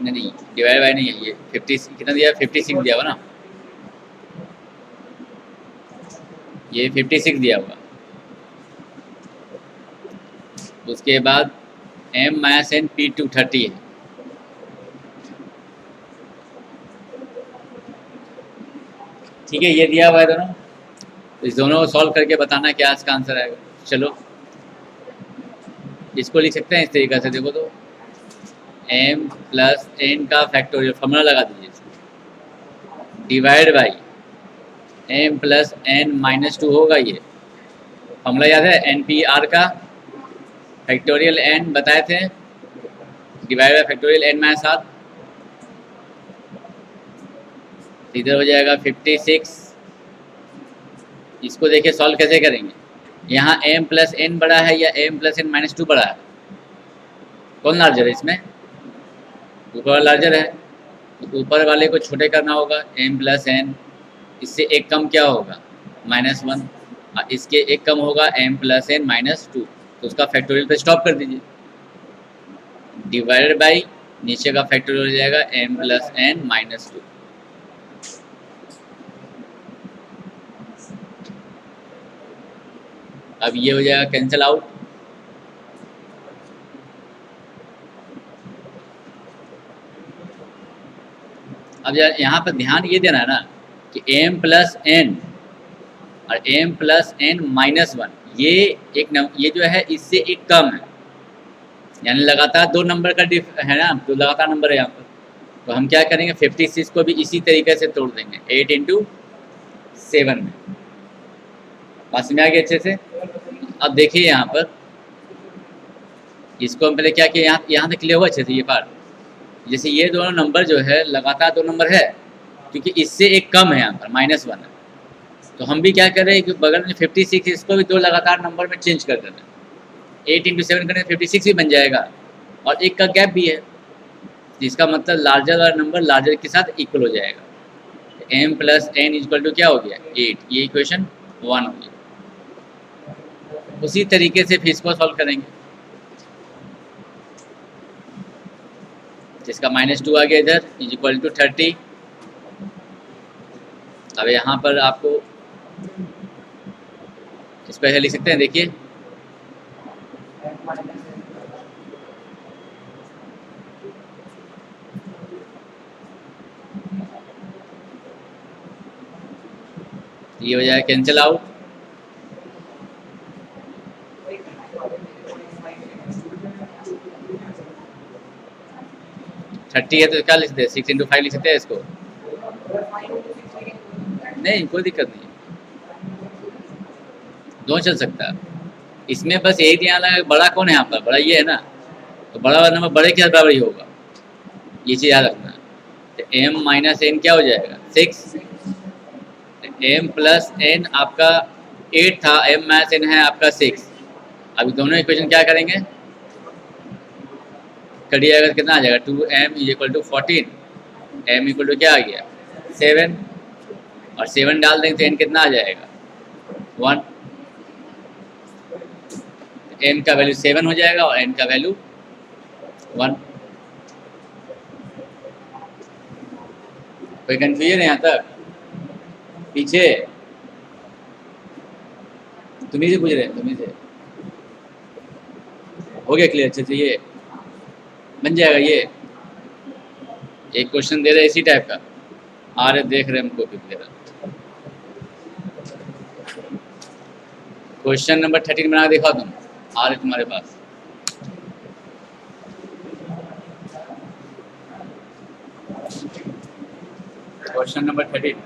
नहीं डिवाइड बाई नहीं है, ये 50 कितना दिया, 56 दिया हुआ ना, ये 56 दिया हुआ। उसके बाद m माइनस n P2 30 है, ठीक है, ये दिया हुआ है दोनों, इस दोनों को सॉल्व करके बताना क्या इसका आंसर आएगा। चलो इसको लिख सकते हैं इस तरीके से, देखो तो m प्लस n का फैक्टोरियल फॉर्मूला लगा दीजिए, divide by m plus n minus 2 होगा, ये फॉर्मूला याद है NPR का, फैक्टोरियल n बताए थे, divide by factorial n minus 7, इधर हो जाएगा 56। इसको देखिए सॉल्व कैसे करेंगे, यहाँ m प्लस n बड़ा है या m प्लस n माइनस 2 बड़ा है, कौन लार्जर है इसमें? ऊपर लार्जर है, तो ऊपर वाले को छोटे करना होगा, m प्लस n, इससे एक कम क्या होगा, -1, इसके एक कम होगा m प्लस n माइनस 2, तो उसका फैक्टोरियल पे स्टॉप कर दीजिए, डिवाइडेड बाई नीचे का फैक्टोरियल हो जाएगा m प्लस n माइनस 2। अब ये हो जाएगा कैंसिल आउट, अब यहाँ पर ध्यान ये देना है ना कि m प्लस n और m प्लस n माइनस 1, ये ये जो है इससे एक कम है, यानी लगातार 2 नंबर का है ना, तो लगातार नंबर है यहाँ पर, तो हम क्या करेंगे 56 को भी इसी तरीके से तोड़ देंगे 8 इंटू 7 में। पास में आ गया अच्छे से। अब देखिए यहाँ पर इसको हम पहले क्या किया, यहाँ तक क्लियर हुआ अच्छे से ये पार्ट, जैसे ये दोनों नंबर जो है लगातार 2 नंबर है, क्योंकि इससे एक कम है यहाँ पर -1 है, तो हम भी क्या कर रहे हैं कि बगल में 56 इसको भी 2 लगातार नंबर में चेंज कर देना, 8 इंटू 7 करने 56 भी बन जाएगा, और एक का गैप भी है, जिसका मतलब लार्जर वाला नंबर लार्जर के साथ इक्वल हो जाएगा, m plus n equal to क्या हो गया 8, ये इक्वेशन 1 हो गया। उसी तरीके से फिर इसको सॉल्व करेंगे, इसका -2 आ गया इधर, इज इक्वल टू 30। अब यहाँ पर आपको इस पर लिख सकते हैं, देखिए ये हो जाएगा कैंसिल आउट। थर्टी है तो क्या लिख सकते हैं, 6 × 5 लिख सकते हैं इसको। नहीं, कोई दिक्कत नहीं, दोनों चल सकता है। इसमें बस यही ध्यान लगा, बड़ा कौन है यहाँ पर, बड़ा ये है ना, तो बड़ा वाला नंबर बड़े के साथ बराबर ही होगा, ये चीज़ याद रखना। तो m माइनस n क्या हो जाएगा, 6। m प्लस n आपका 8 था, m माइनस n है आपका 6। अभी दोनों इक्वेशन क्या करेंगे, करिए, अगर कितना आ जाएगा, 2m is equal to 14, m equal to क्या आ गया 7, और 7 डाल देंगे तो n कितना आ जाएगा 1। m का वैल्यू 7 हो जाएगा और n का वैल्यू 1। कोई कंफ्यूजन है यहाँ तक, पीछे तुम्ही से पूछ रहे हैं, तुम्ही से हो गया क्लियर अच्छे से, ये बन जाएगा। ये एक क्वेश्चन दे रहे इसी टाइप का, आ रहे देख रहे हमको भी दे रहा। क्वेश्चन नंबर 13 बना के दिखाओ तुम, आ रहे तुम्हारे पास। क्वेश्चन नंबर 13,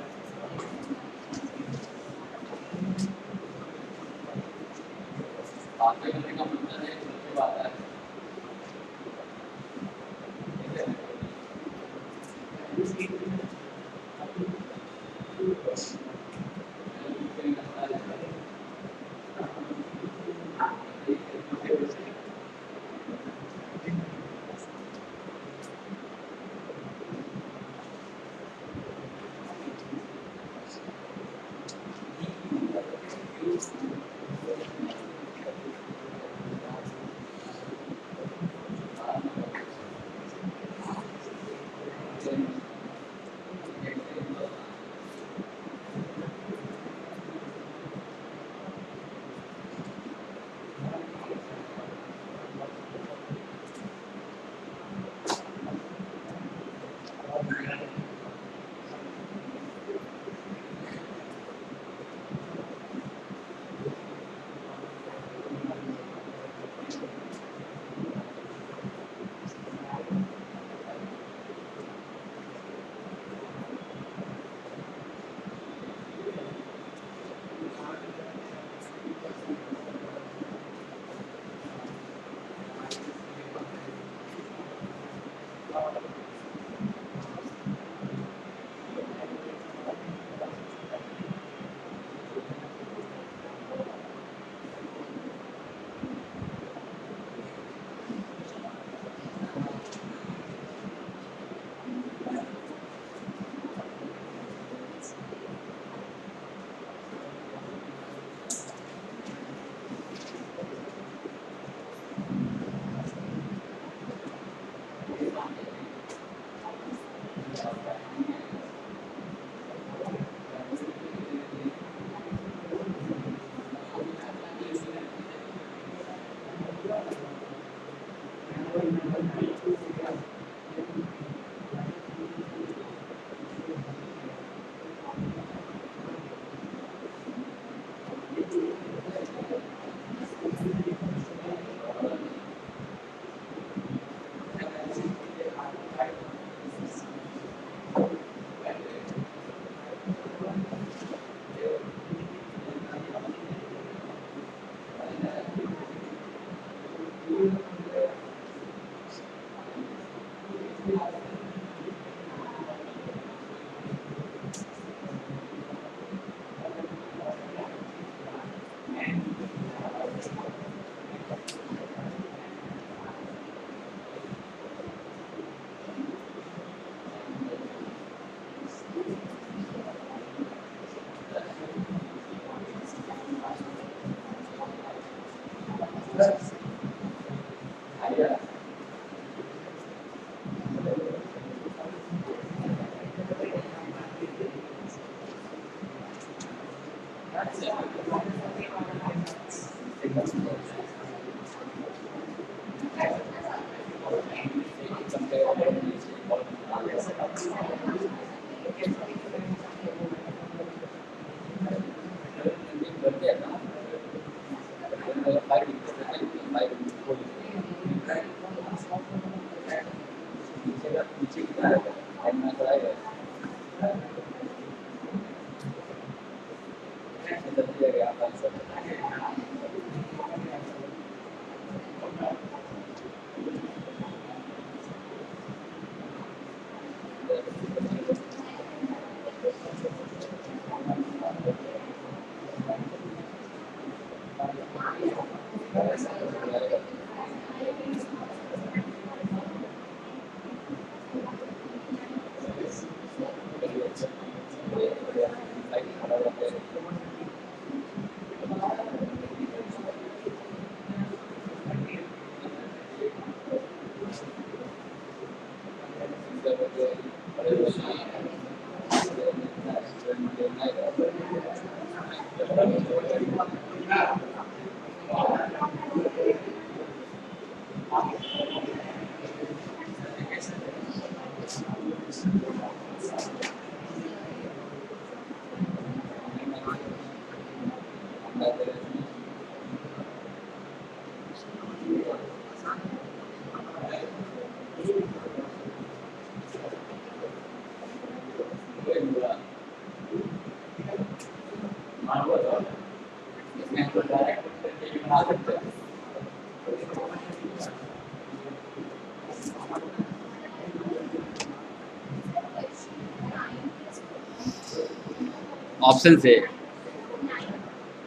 ऑप्शन से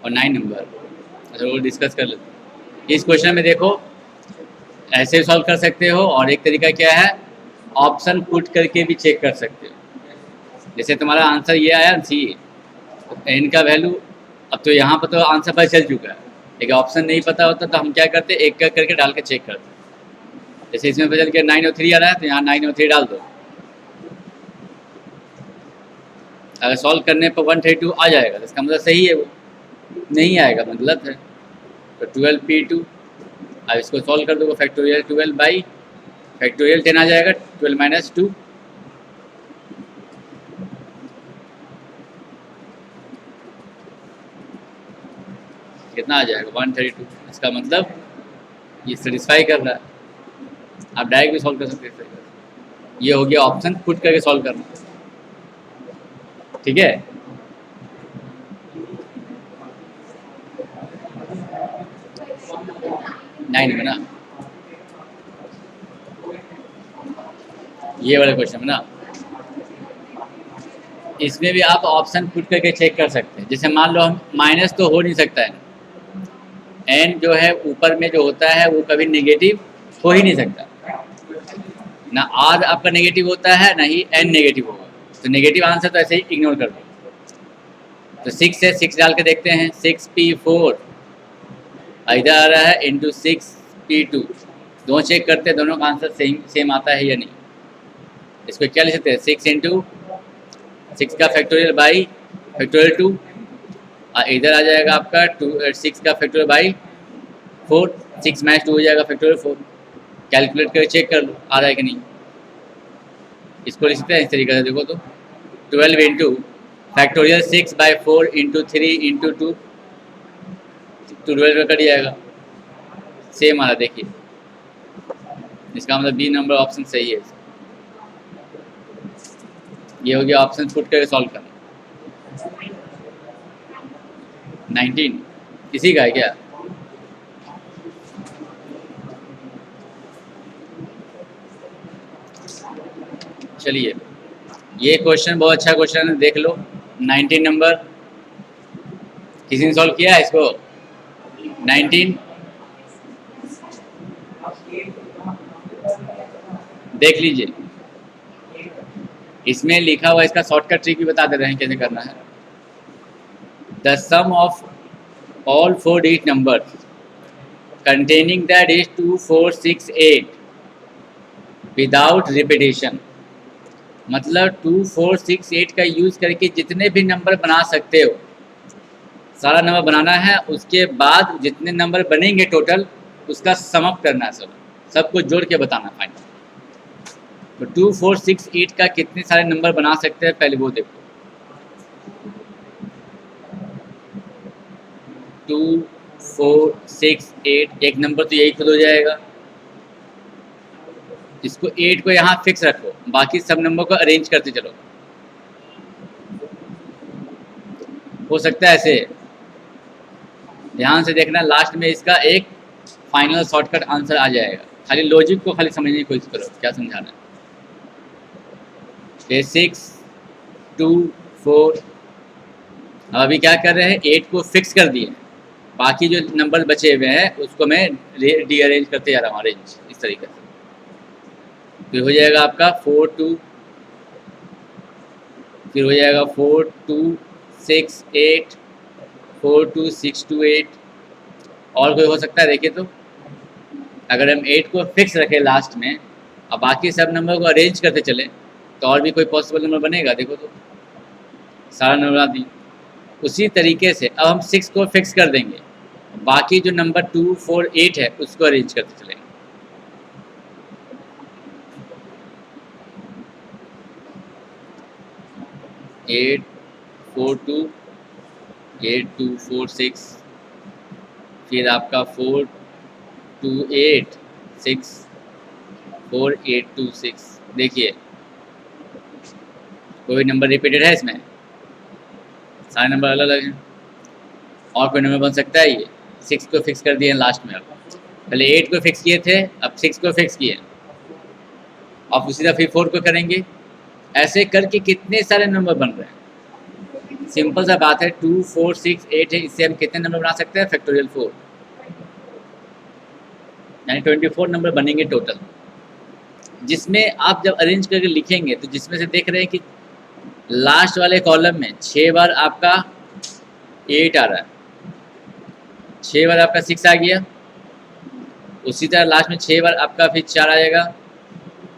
और 9 नंबर, अच्छा वो डिस्कस कर लेते हैं। इस क्वेश्चन में देखो ऐसे भी सॉल्व कर सकते हो और एक तरीका क्या है, ऑप्शन पुट करके भी चेक कर सकते हो। जैसे तुम्हारा आंसर ये आया सी, तो एन का वैल्यू अब तो यहाँ पर तो आंसर पता चल चुका है, लेकिन ऑप्शन नहीं पता होता तो हम क्या करते, एक करके डाल के चेक करते। जैसे इसमें बदल के 9 और 3 आ रहा है तो यहाँ 9 और 3 डाल दो। अगर सॉल्व करने पर 132 आ जाएगा तो इसका मतलब सही है, वो नहीं आएगा मतलब गलत है। तो 12p2, अब इसको सॉल्व कर दो, फैक्टोरियल 12 बाई फैक्टोरियल 10 आ जाएगा, 12 माइनस 2, कितना आ जाएगा 132। इसका मतलब ये सेटिस्फाई कर रहा है। आप डायरेक्ट भी सॉल्व कर सकते हैं। ये हो गया ऑप्शन पुट करके सॉल्व करना, ठीक है। नाइन में ना ये वाला क्वेश्चन है ना, इसमें भी आप ऑप्शन पुट करके चेक कर सकते हैं। जैसे मान लो हम माइनस तो हो नहीं सकता है, एन जो है ऊपर में जो होता है वो कभी नेगेटिव हो ही नहीं सकता ना, आर आपका नेगेटिव होता है ना ही एन नेगेटिव होगा, तो नेगेटिव आंसर तो ऐसे ही इग्नोर कर दो। तो 6 से 6 डाल के देखते हैं, 6p4 इधर आ रहा है इंटू 6p2, दोनों चेक करते हैं दोनों का आंसर सेम आता है या नहीं। इसको क्या लिख सकते हैं, 6 इंटू 6 का फैक्टोरियल बाई फैक्टोरियल 2, इधर आ जाएगा आपका 6 का फैक्टोरियल बाई 4, 6 माइनस 2 हो जाएगा फैक्टोरियल 4। कैलकुलेट करके चेक कर लो आ रहा है कि नहीं। इसको लिख सकते हैं इस तरीके से, देखो तो 12 into factorial 6 by 4 into 3 into 2, 12 में कट जाएगा, सेम आ रहा देखिए। इसका मतलब बी नंबर ऑप्शन सही है। ये हो गया ऑप्शन पुट करके सॉल्व करना। 19 किसी का है क्या? चलिए ये क्वेश्चन बहुत अच्छा क्वेश्चन है, देख लो। 19 नंबर किसी ने सॉल्व किया है इसको? 19 देख लीजिए, इसमें लिखा हुआ इसका शॉर्टकट ट्रिक भी बता दे रहे हैं कैसे करना है। The sum of all 4 digit numbers containing the digit 2 4 6 8 without repetition, मतलब 2 4 6 8 का यूज करके जितने भी नंबर बना सकते हो सारा नंबर बनाना है, उसके बाद जितने नंबर बनेंगे टोटल उसका सम अप करना है, सबको जोड़ के बताना फाइनल। तो 2 4 6 8 का कितने सारे नंबर बना सकते हैं पहले वो देखो। 2 4 6 8, एक नंबर तो यही खुद हो जाएगा। इसको 8 को यहाँ फिक्स रखो, बाकी सब नंबर को अरेंज करते चलो। हो सकता है ऐसे, ध्यान से देखना, लास्ट में इसका एक फाइनल शॉर्टकट आंसर आ जाएगा। खाली लॉजिक को खाली समझने की कोशिश करो क्या समझाना है। 6 2 4, अब अभी क्या कर रहे हैं, 8 को फिक्स कर दिए, बाकी जो नंबर बचे हुए हैं उसको मैं रीअरेंज करते जा रहा हूँ, अरेंज इस तरीके से। फिर हो जाएगा आपका 4 2, फिर हो जाएगा 4 2 6 8, 4 2 6 2 8। और कोई हो सकता है देखिए तो, अगर हम 8 को फिक्स रखें लास्ट में और बाकी सब नंबर को अरेंज करते चले तो और भी कोई पॉसिबल नंबर बनेगा, देखो तो सारा नंबर बना दी। उसी तरीके से अब हम 6 को फिक्स कर देंगे, बाकी जो नंबर 2 4 8 है उसको अरेंज करते चलेंगे। एट 4 2 8 2 4 6, फिर आपका 4 2 8 6 4 8 2 6। देखिए कोई नंबर रिपीटेड है इसमें, सारे नंबर अलग अलग हैं। और कोई नंबर बन सकता है, ये 6 को फिक्स कर दिए लास्ट में। अब पहले 8 को फिक्स किए थे, अब 6 को फिक्स किए, अब उसी तरह फिर 4 को करेंगे। ऐसे करके कितने सारे नंबर बन रहे हैं। सिंपल सा बात है, 2 4 6 8 है, इससे हम कितने नंबर बना सकते हैं, फैक्टोरियल 4, यानी 24 नंबर बनेंगे टोटल। जिसमें आप जब अरेंज करके लिखेंगे तो जिसमें से देख रहे हैं कि लास्ट वाले कॉलम में 6 बार आपका 8 आ रहा है, 6 बार आपका 6 आ गया, उसी तरह लास्ट में 6 बार आपका फिर 4 आएगा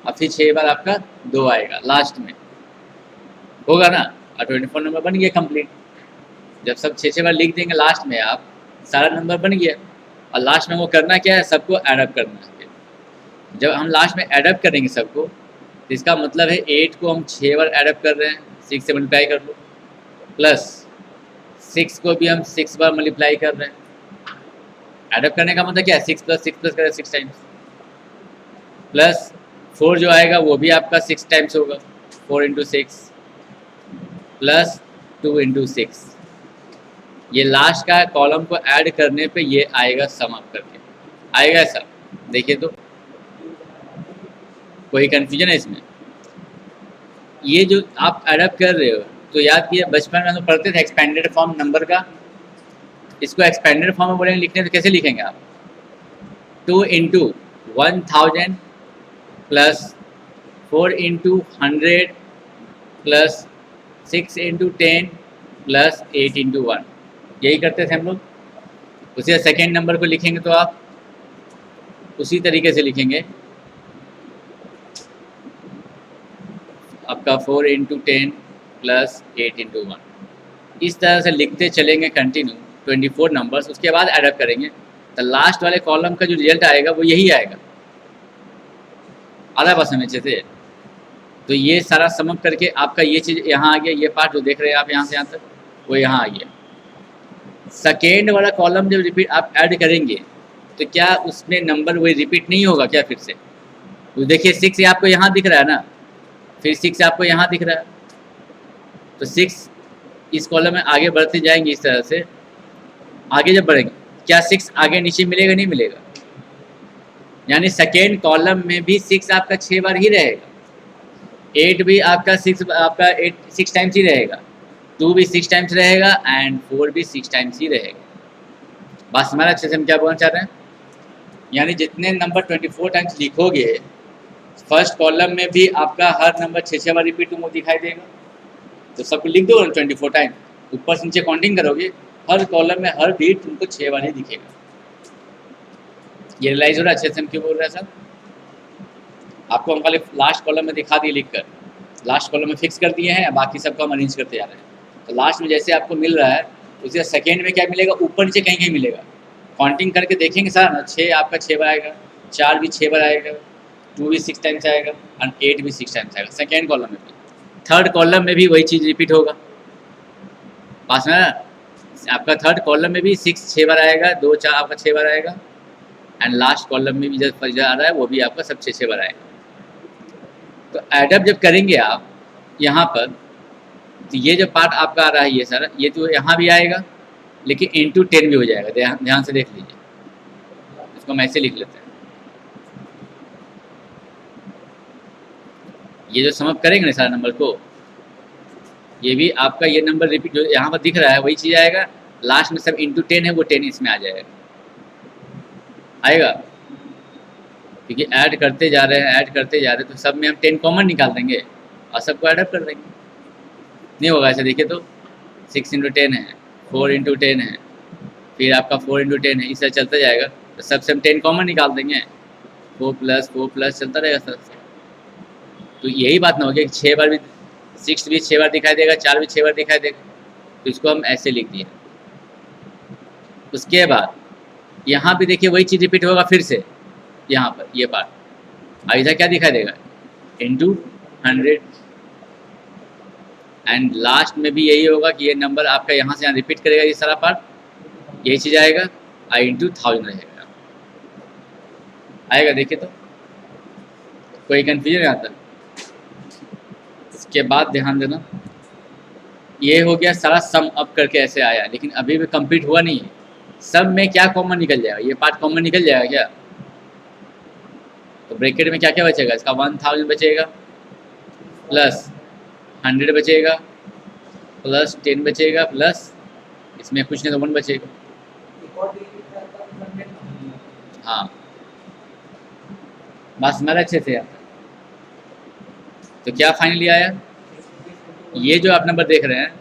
और फिर 6 बार आपका 2 आएगा लास्ट में, होगा ना। और 24 नंबर बन गया कंप्लीट। जब सब 6 बार लिख देंगे लास्ट में आप, सारा नंबर बन गया। और लास्ट में वो करना क्या है, सबको एडअप करना है। जब हम लास्ट में एडअप करेंगे सबको, तो इसका मतलब है 8 को हम 6 बार एडअप कर रहे हैं, 6 से मल्टीप्लाई कर लो, प्लस 6 को भी हम 6 बार मल्टीप्लाई कर रहे हैं। एडअप करने का मतलब क्या है, 6 प्लस 6 प्लस करें 6 टाइम्स, प्लस 4 जो आएगा वो भी आपका 6 टाइम्स होगा, 4 इंटू 6 प्लस 2 इंटू 6। ये लास्ट का कॉलम को ऐड करने पे ये आएगा सम अप करके, आएगा ऐसा। देखिए तो कोई कन्फ्यूजन है इसमें। ये जो आप एडअप कर रहे हो, तो याद किए बचपन में हम पढ़ते थे एक्सपेंडेड फॉर्म नंबर का, इसको एक्सपेंडेड फॉर्म में बोलेंगे लिखने तो कैसे लिखेंगे आप, 2 into 1000 plus 4 into 100 plus 6 into 10 plus 8 into 1, यही करते थे हम लोग। उसी सेकेंड नंबर को लिखेंगे तो आप उसी तरीके से लिखेंगे, आपका 4 इंटू 10 प्लस 8 इंटू 1, इस तरह से लिखते चलेंगे कंटिन्यू 24 नंबर्स। उसके बाद एडअप करेंगे तो लास्ट वाले कॉलम का जो रिजल्ट आएगा वो यही आएगा। आधा बात समझे थे। तो ये सारा समअप करके आपका ये चीज़ यहाँ आ गया, ये पार्ट जो देख रहे हैं आप यहाँ से यहाँ तक, वो यहाँ आ गया। सेकेंड वाला कॉलम जब रिपीट आप ऐड करेंगे तो क्या उसमें नंबर वही रिपीट नहीं होगा क्या फिर से। तो देखिए 6 आपको यहाँ दिख रहा है ना, फिर 6 आपको यहाँ दिख रहा है, तो 6 इस कॉलम में आगे बढ़ते जाएंगे। इस तरह से आगे जब बढ़ेंगे, क्या 6 आगे नीचे मिलेगा, नहीं मिलेगा, यानी सेकेंड कॉलम में भी 6 आपका 6 बार ही रहेगा, 8 भी आपका 6 टाइम्स ही रहेगा, 2 भी 6 टाइम्स रहेगा एंड 4 भी 6 टाइम्स ही रहेगा। बात हमारा अच्छे से हम क्या बोलना चाह रहे हैं, यानी जितने नंबर 24 टाइम्स लिखोगे, फर्स्ट कॉलम में भी आपका हर नंबर 6 बार रिपीट तुमको दिखाई देगा। तो सबको लिख दो 24 टाइम, ऊपर से नीचे काउंटिंग करोगे, हर कॉलम में हर बीट तुमको 6 बार ही दिखेगा। ये रियलाइज हो रहा है अच्छे से हम क्यों बोल रहे हैं सर। आपको हम खाली लास्ट कॉलम में दिखा दिए लिख कर, लास्ट कॉलम में फिक्स कर दिए हैं, बाकी सबको हम अरेंज करते जा रहे हैं। तो लास्ट में जैसे आपको मिल रहा है उसके सेकेंड में क्या मिलेगा, ऊपर नीचे कहीं कहीं मिलेगा। काउंटिंग करके देखेंगे सर ना, 6 आपका 6 बार आएगा, 4 भी 6 बार आएगा, 2 भी 6 टाइम्स आएगा और 8 भी 6 टाइम्स आएगा सेकेंड कॉलम में भी। थर्ड कॉलम में भी वही चीज़ रिपीट होगा। पास में आपका थर्ड कॉलम में भी 6 6 बार आएगा, 2 4 आपका 6 बार आएगा एंड लास्ट कॉलम में भी जब आ रहा है वो भी आपका सब 6 6 बार आएगा। तो एडअप जब करेंगे आप यहाँ पर, तो ये जो पार्ट आपका आ रहा है ये सर, ये तो यहाँ भी आएगा लेकिन इंटू 10 भी हो जाएगा। ध्यान से देख लीजिए, इसको हम ऐसे लिख लेते हैं। ये जो समअप करेंगे ना सारे नंबर को, ये भी आपका ये नंबर रिपीट जो यहाँ पर दिख रहा है वही चीज़ आएगा। लास्ट में सब इंटू 10 है, वो 10 इसमें आ जाएगा, आएगा, क्योंकि ऐड करते जा रहे हैं, ऐड करते जा रहे हैं, तो सब में हम 10 कॉमन निकाल देंगे और सबको एडअप कर देंगे। नहीं होगा ऐसे, देखिए तो 6 इंटू 10 है, 4 इंटू 10 है, फिर आपका 4 इंटू 10 है, इससे चलता जाएगा। तो सबसे हम 10 कॉमन निकाल देंगे, 4 प्लस चलता रहेगा सर। तो यही बात ना होगी कि 6 बार भी 6 भी 6 बार दिखाई देगा, 4 भी 6 बार दिखाई देगा। तो इसको हम ऐसे लिख दिए। उसके बाद यहाँ भी देखिए वही चीज़ रिपीट होगा फिर से, यहाँ पर ये पार्ट। अब इधर क्या दिखाई देगा, इंटू 100 एंड लास्ट में भी यही होगा कि ये नंबर आपका यहाँ से यहाँ रिपीट करेगा, ये सारा पार्ट, यही चीज़ आएगा, आई इंटू 1000 रहेगा, आएगा। देखिए तो कोई कन्फ्यूजन आता। इसके बाद ध्यान देना, ये हो गया सारा सम अप करके ऐसे आया, लेकिन अभी भी कंप्लीट हुआ नहीं है। सब में क्या कॉमन निकल जाएगा, ये पार्ट कॉमन निकल जाएगा क्या, तो ब्रैकेट में क्या क्या बचेगा, इसका 1000 बचेगा, प्लस 100 बचेगा, प्लस 10 बचेगा, प्लस इसमें कुछ नहीं तो 1 बचेगा। हाँ, बस मेरा अच्छे से आता। तो क्या फाइनली आया, ये जो आप नंबर देख रहे हैं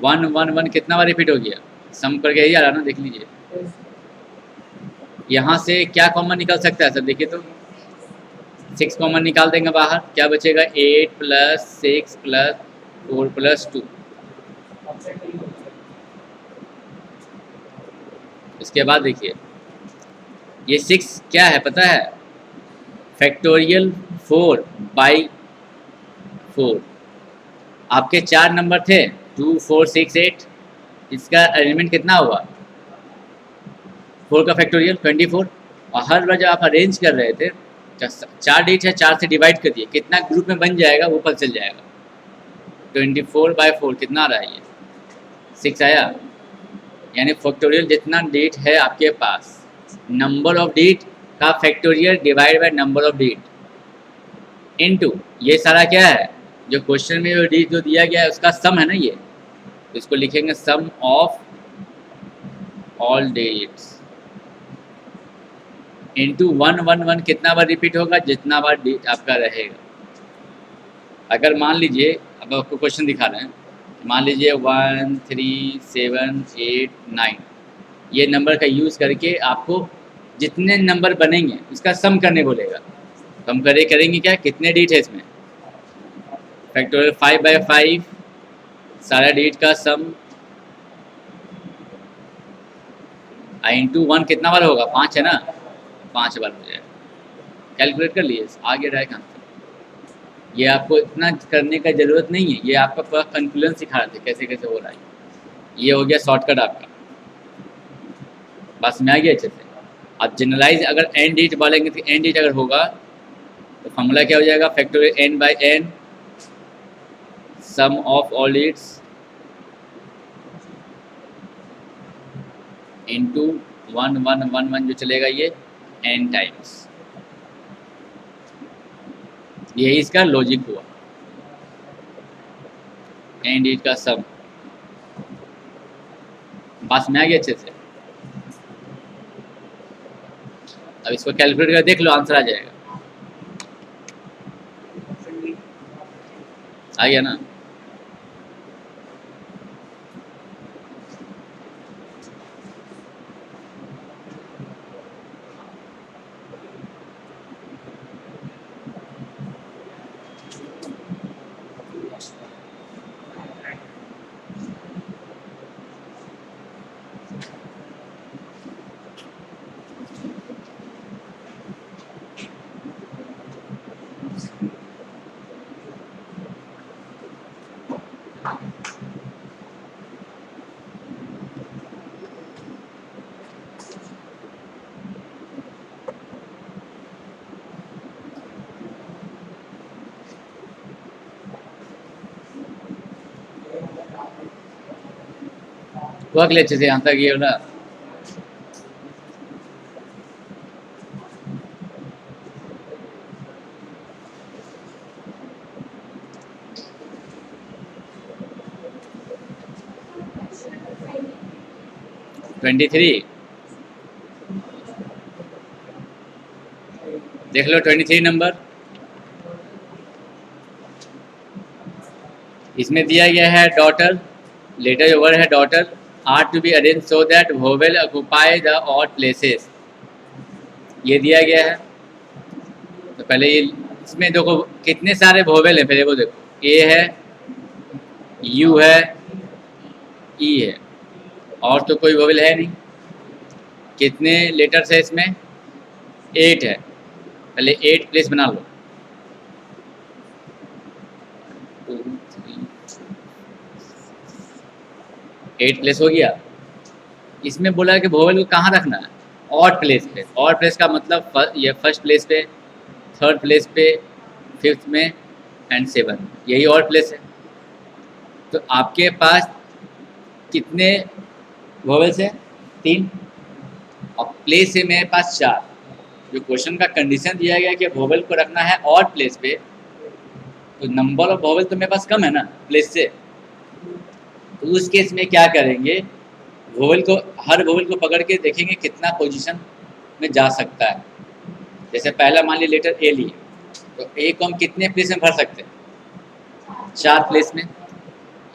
1 1 1 कितना बार रिपीट हो गया, सम करके यही आ रहा ना, देख लीजिए। यहाँ से क्या कॉमन निकल सकता है सर, देखिए तो 6 कॉमन निकाल देंगे बाहर, क्या बचेगा, 8 प्लस 6 प्लस 4 प्लस 2। इसके बाद देखिए ये 6 क्या है पता है, फैक्टोरियल 4 बाई 4। आपके 4 नंबर थे 2 4 6 8, इसका अरेंजमेंट कितना हुआ, 4 का फैक्टोरियल 24। और हर बार जब आप अरेंज कर रहे थे 4 डिजिट है, 4 से डिवाइड कर दिए, कितना ग्रुप में बन जाएगा वो पता चल जाएगा। 24/4 कितना आ रहा है, ये 6 आया। यानी फैक्टोरियल जितना डिजिट है आपके पास, नंबर ऑफ डिजिट का factorial divide by number of digit into ये सारा क्या है, जो क्वेश्चन में जो डिजिट जो दिया गया है उसका सम है ना ये, तो इसको लिखेंगे सम ऑफ ऑल डिजिट्स इंटू 1 1 1 कितना बार रिपीट होगा, जितना बार डिजिट आपका रहेगा। अगर मान लीजिए, अब आपको क्वेश्चन दिखा रहे हैं, मान लीजिए 1 3 7 8 9, ये नंबर का यूज़ करके आपको जितने नंबर बनेंगे उसका सम करने बोलेगा। तो हम करेंगे क्या, कितने डिजिट है इसमें, फैक्टोरियल 5/5 सारा डिजिट का सम इंटू 1 कितना बार होगा, 5 है ना, 5 बार हो जाएगा। कैलकुलेट कर लिए, आगे डायरेक्ट आंसर। ये आपको इतना करने का ज़रूरत नहीं है, ये आपका पूरा कंक्लूजन सिखा रहे थे कैसे कैसे हो रहा है। ये हो गया शॉर्टकट आपका, बस में आ गया अच्छे से। अब जनरलाइज अगर एन डिजिट बोलेंगे तो एन डिजिट अगर होगा तो फॉर्मूला क्या हो जाएगा, factorial n by n sum of all digits into 1 1 1 1 जो चलेगा ये n टाइम्स। यही इसका लॉजिक हुआ, n डिजिट का सम। बस में आ गया अच्छे से। अब इसको कैलकुलेट कर देख लो, आंसर आ जाएगा। आ गया ना। वो अगले अच्छे से यहाँ तक ये वाला। ट्वेंटी थ्री देख लो, 23 नंबर। इसमें दिया गया है डॉटर, लेटर जो वर्ड है daughter are to be arrange so that vowel occupy the odd places, ये दिया गया है। तो पहले ये इसमें देखो कितने सारे वोवेल हैं, पहले वो देखो, ए है, यू है, ई है, और तो कोई वोवेल है नहीं। कितने लेटर्स है इसमें? 8 है। पहले 8 प्लेस बना लो। 8 प्लेस हो गया। इसमें बोला है कि वोवेल को कहाँ रखना है? ऑड प्लेस पे। ऑड प्लेस का मतलब ये फर्स्ट प्लेस पे, थर्ड प्लेस पे, फिफ्थ में एंड 7, यही ऑड प्लेस है। तो आपके पास कितने वोवेल्स हैं? 3। और प्लेस है मेरे पास 4। जो क्वेश्चन का कंडीशन दिया गया कि वोवेल को रखना है ऑड प्लेस पे, तो नंबर ऑफ वोवेल तो मेरे पास कम है ना प्लेस से। तो उस केस में क्या करेंगे, वोवेल को, हर वोवेल को पकड़ के देखेंगे कितना पोजीशन में जा सकता है। जैसे पहला मान लीजिए लेटर ए लिए, तो ए को हम कितने प्लेस में भर सकते हैं? 4 प्लेस में।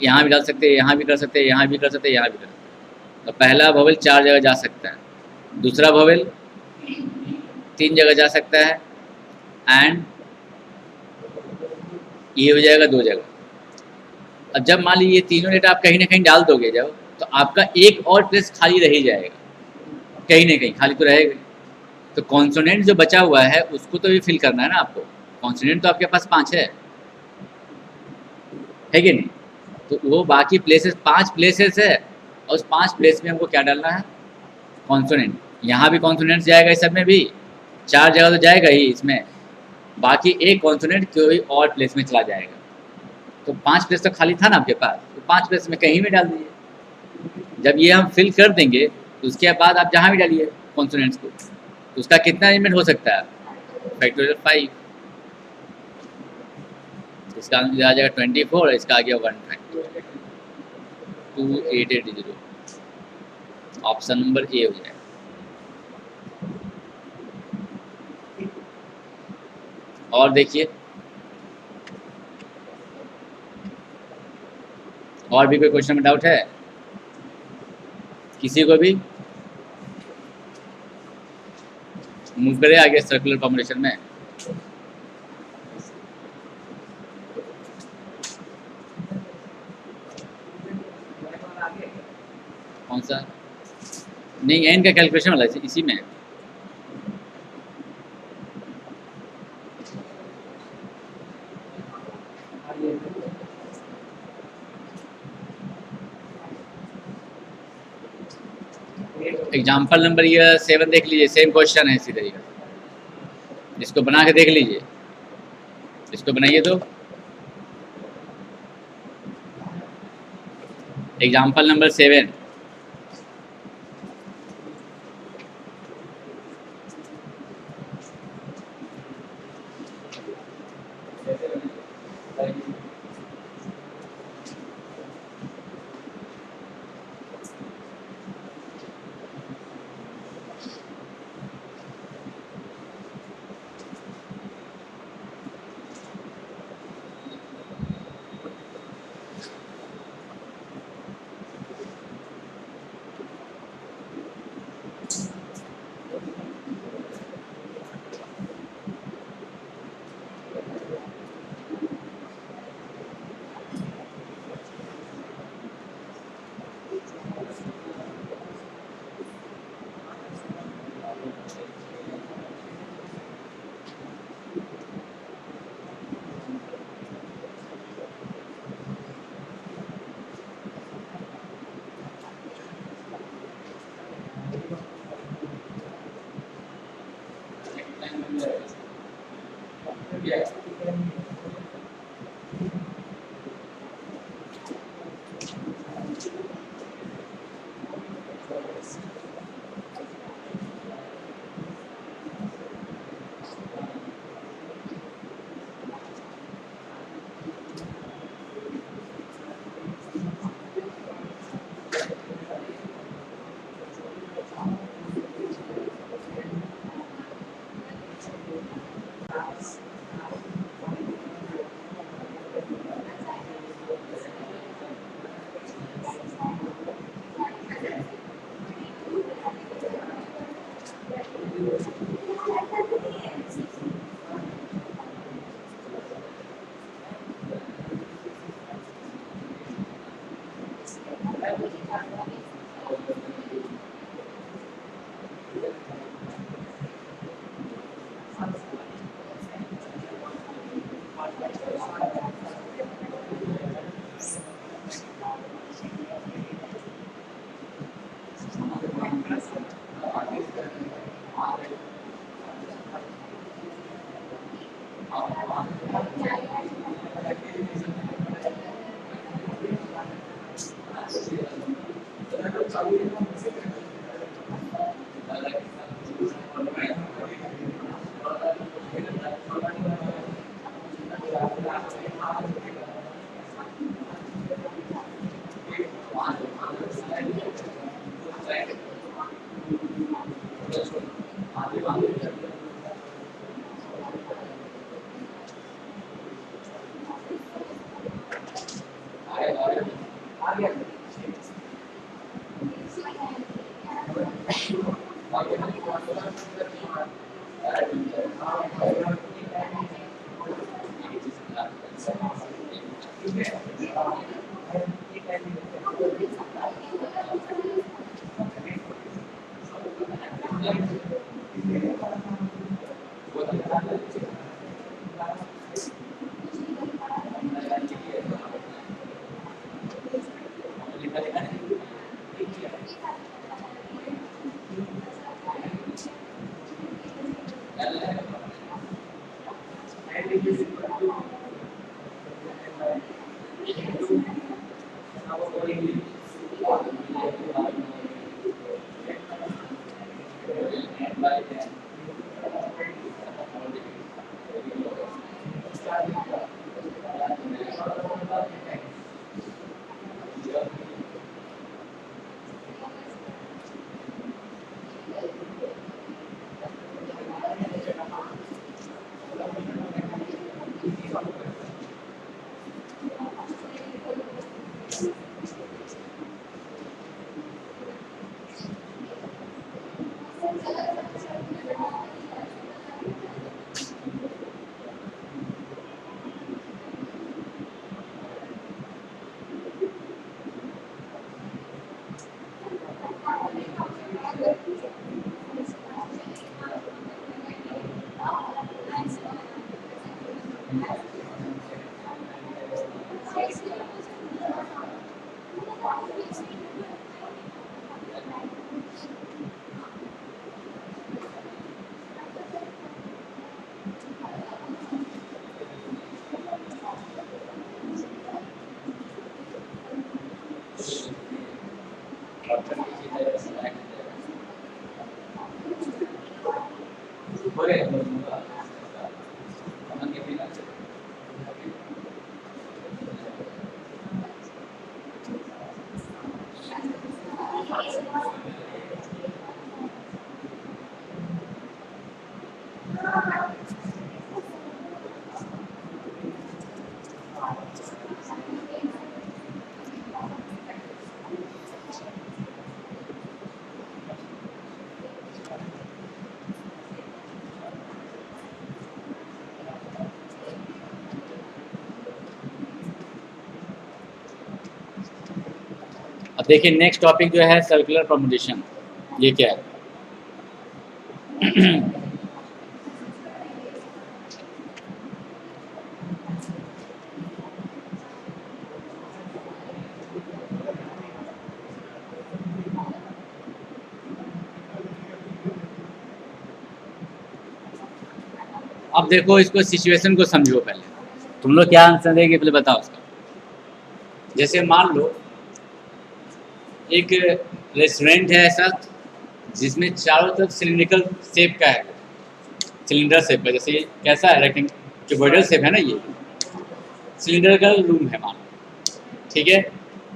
यहाँ भी डाल सकते हैं, यहाँ भी कर सकते हैं, यहाँ भी कर सकते हैं, यहाँ भी कर सकते हैं। तो पहला वोवेल 4 जगह जा सकता है, दूसरा वोवेल 3 जगह जा सकता है, एंड ये हो जाएगा 2 जगह। अब जब मान लीजिए ये तीनों लेटर आप कहीं ना कहीं डाल दोगे जब, तो आपका एक और प्लेस खाली रह ही जाएगा, कहीं ना कहीं खाली तो रहेगा। तो कॉन्सोनेंट जो बचा हुआ है उसको तो भी फिल करना है ना आपको। कॉन्सोनेंट तो आपके पास 5 है कि नहीं? तो वो बाकी प्लेसेस 5 प्लेसेस है, और उस 5 प्लेस में हमको क्या डालना है? कॉन्सोनेंट। यहाँ भी कॉन्सोनेंट जाएगा, इस सब में भी 4 जगह तो जाएगा ही इसमें, बाकी एक कॉन्सोनेंट कोई और प्लेस में चला जाएगा। तो 5 प्लेस तो खाली था ना आपके पास, तो 5 प्लेस में कहीं भी डाल दीजिए। जब ये हम फिल कर देंगे तो उसके बाद आप जहाँ भी डालिए कॉन्सोनेंट्स को, तो उसका कितना एलिमेंट हो सकता है? फैक्टोरियल 5। इसका आंसर आ जाएगा 24, इसका आ गया 1 फैक्टोरियल 2880। ऑप्शन नंबर ए हो जाएगा। और देखिए, और भी कोई क्वेश्चन में डाउट है किसी को भी? मूव करें आगे सर्कुलर फॉर्मुलेशन में। कौन सा? नहीं, एन का कैलकुलेशन वाला इसी में। एग्जाम्पल नंबर ये 7 देख लीजिए, सेम क्वेश्चन है इसी तरीके से। इसको बना के देख लीजिए, इसको बनाइए तो। Example number 7। अब देखिए नेक्स्ट टॉपिक जो है सर्कुलर परमुटेशन, ये क्या है? अब देखो इसको सिचुएशन को समझो पहले, तुम लोग क्या आंसर देंगे पहले बताओ उसका। जैसे मान लो एक रेस्टोरेंट है ऐसा जिसमें चारों तरफ सिलिंड्रिकल शेप का है, सिलेंडर शेप का, जैसे ये कैसा है रेक्टेंगुलर शेप है ना, ये सिलिंड्रिकल रूम है मान लो, ठीक है।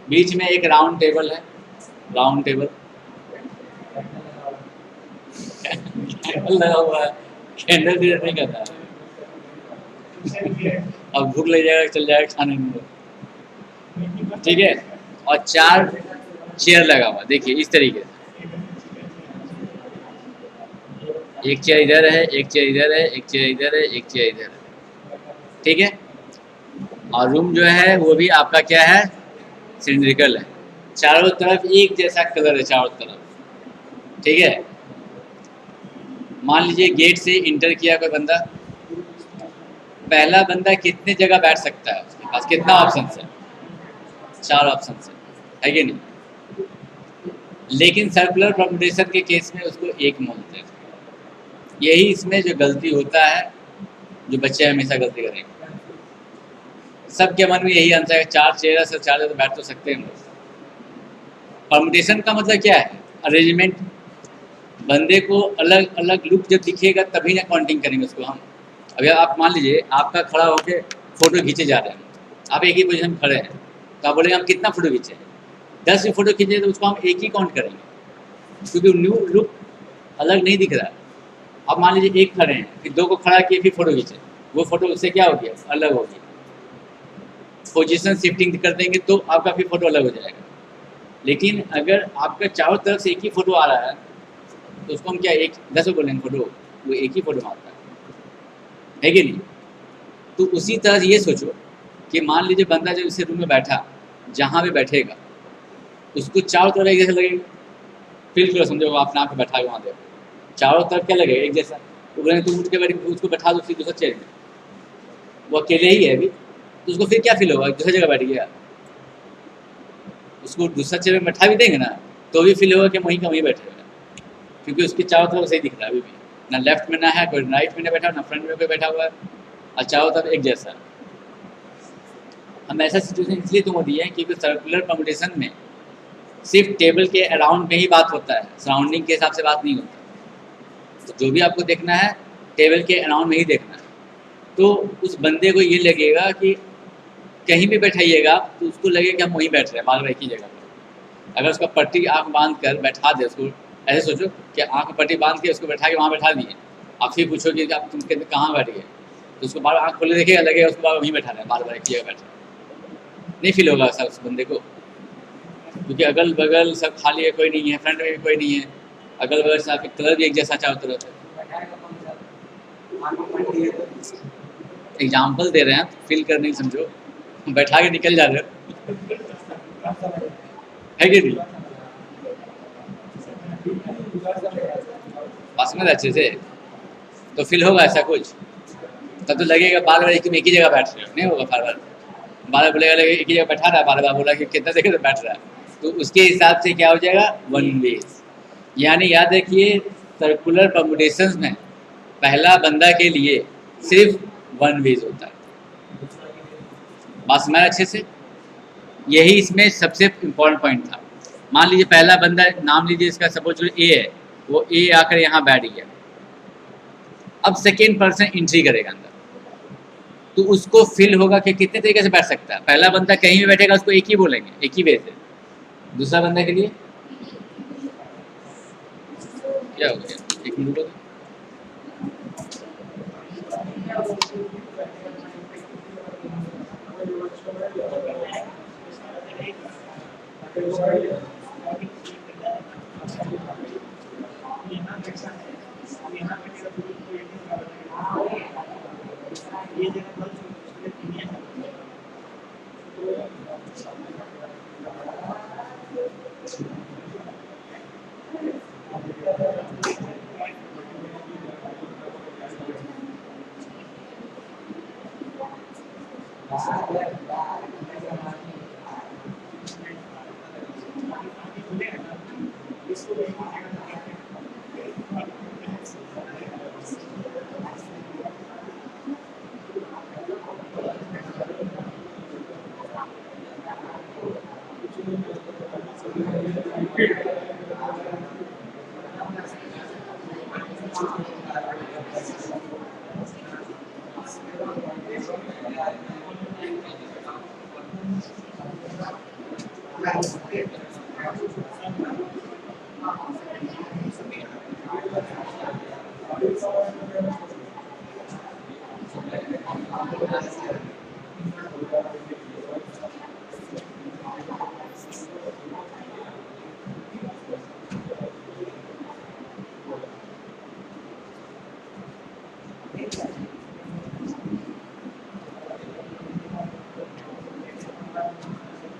बीच में एक राउंड टेबल है, राउंड टेबल कैंडल लगा हुआ है, कैंडल भी नहीं करता है। अब भूख लग जाएगा, चल जाएगा खाने में, ठीक है। और 4 चेयर लगा हुआ, देखिए इस तरीके से, एक चेयर इधर है, एक चेयर इधर है, एक चेयर इधर है, एक चेयर इधर है, ठीक है। और रूम जो है वो भी आपका क्या है, सिलिंड्रिकल है, चारों तरफ एक जैसा कलर है चारों तरफ, ठीक है। मान लीजिए गेट से इंटर किया कोई बंदा, पहला बंदा कितने जगह बैठ सकता है, उसके पास कितना ऑप्शन है, 4 ऑप्शन है कि नहीं। लेकिन सर्कुलर परम्यूटेशन के केस में उसको एक बोलते हैं। यही इसमें जो गलती होता है, जो बच्चे हमेशा गलती करेंगे। सबके मन में यही आंसर है, 4 चेहरा से 4 जगह बैठ तो सकते हैं। परम्यूटेशन का मतलब क्या है, अरेंजमेंट। बंदे को अलग अलग लुक जब दिखेगा तभी ना काउंटिंग करेंगे उसको हम। अगर आप मान लीजिए आपका खड़ा होकर फोटो खींचे जा रहे हैं, आप एक ही पोजीशन में खड़े हैं, तो आप बोलेंगे हम कितना फोटो खींचे, 10 भी फोटो खींचे तो उसको हम एक ही काउंट करेंगे, क्योंकि न्यू लुक अलग नहीं दिख रहा है। आप मान लीजिए एक खड़े हैं, फिर 2 को खड़ा किए, फिर फोटो खींचे, वो फोटो उससे क्या हो गया, अलग हो गया। पोजीशन शिफ्टिंग कर देंगे तो आपका फिर फोटो अलग हो जाएगा। लेकिन अगर आपका चारों तरफ से एक ही फोटो आ रहा है, तो उसको हम क्या एक 10 बोलेंगे फोटो, वो एक ही फोटो मारता है कि नहीं। तो उसी तरह ये सोचो कि मान लीजिए बंदा जब इस रूम में बैठा, जहाँ भी बैठेगा उसको चारों तरफ एक जैसा लगेगा। फील करो, समझो आप नाम पे बैठा है वहाँ देखो, चारों तरफ क्या लगेगा, एक जैसा। तो बोलेंगे तुम उठ के बैठ, उसको बैठा दो फिर दूसरा चेयर में, वो अकेले ही है अभी, तो उसको फिर क्या फील होगा, दूसरी जगह बैठ गया। उसको दूसरा चेयर में बैठा भी देंगे ना, तो भी फील होगा कि वहीं का वहीं बैठेगा, क्योंकि उसके चारों तरफ सही दिख रहा है अभी भी, ना लेफ्ट में ना है कोई, राइट में ना बैठा, ना फ्रंट में कोई बैठा हुआ है, और चारों तरफ एक जैसा। हम ऐसा सिचुएशन इसलिए तुमको दिए हैं क्योंकि सर्कुलर परम्यूटेशन में सिर्फ टेबल के अराउंड में ही बात होता है, सराउंडिंग के हिसाब से बात नहीं होता। तो जो भी आपको देखना है टेबल के अराउंड में ही देखना है। तो उस बंदे को ये लगेगा कि कहीं भी बैठाइएगा तो उसको लगेगा कि हम वहीं बैठ रहे हैं, बार बार एक ही जगह पर। अगर उसका पट्टी आँख बांध कर बैठा दे उसको, ऐसे सोचो कि आँख पट्टी बांध के उसको बैठा के वहाँ बैठा दिए, आप फिर पूछोगे कि आप तुम कहाँ बैठ गए, तो उसको बार आँख खोले देखेगा, लगेगा उसको बार वहीं बैठा रहे हैं, बार बार एक जगह बैठ रहे हैं। नहीं फील होगा सर उस बंदे को, क्योंकि अगल बगल सब खाली है, कोई नहीं है, फ्रंट में भी कोई नहीं है, अगल बगल से आपके कलर भी एक जैसा चारों तरफ है। एग्जाम्पल दे रहे हैं, फील कर नहीं समझो, बैठा के निकल जा रहे हो है कि नहीं। पास में अच्छे से तो फील होगा ऐसा कुछ, तब तो लगेगा बार बार एक ही जगह बैठ रहे हो, नहीं होगा बार बार, बार बार बोलेगा एक ही जगह बैठा रहा है, बार बार बोला कि कितना जगह से बैठ रहा है, तो उसके हिसाब से क्या हो जाएगा, वन वेज। यानी याद रखिए सर्कुलर परम्यूटेशंस में पहला बंदा के लिए सिर्फ वन वेज होता है। बात समझ अच्छे से, यही इसमें सबसे इम्पोर्टेंट पॉइंट था। मान लीजिए पहला बंदा, नाम लीजिए इसका, सपोज ए है, वो ए आकर यहाँ बैठ गया। अब सेकेंड पर्सन एंट्री करेगा अंदर, तो उसको फील होगा कि कितने तरीके से बैठ सकता है। पहला बंदा कहीं भी बैठेगा उसको एक ही बोलेंगे, एक ही वे से। दूसरा बंदा के लिए क्या हो गया, एक मिनट रुको।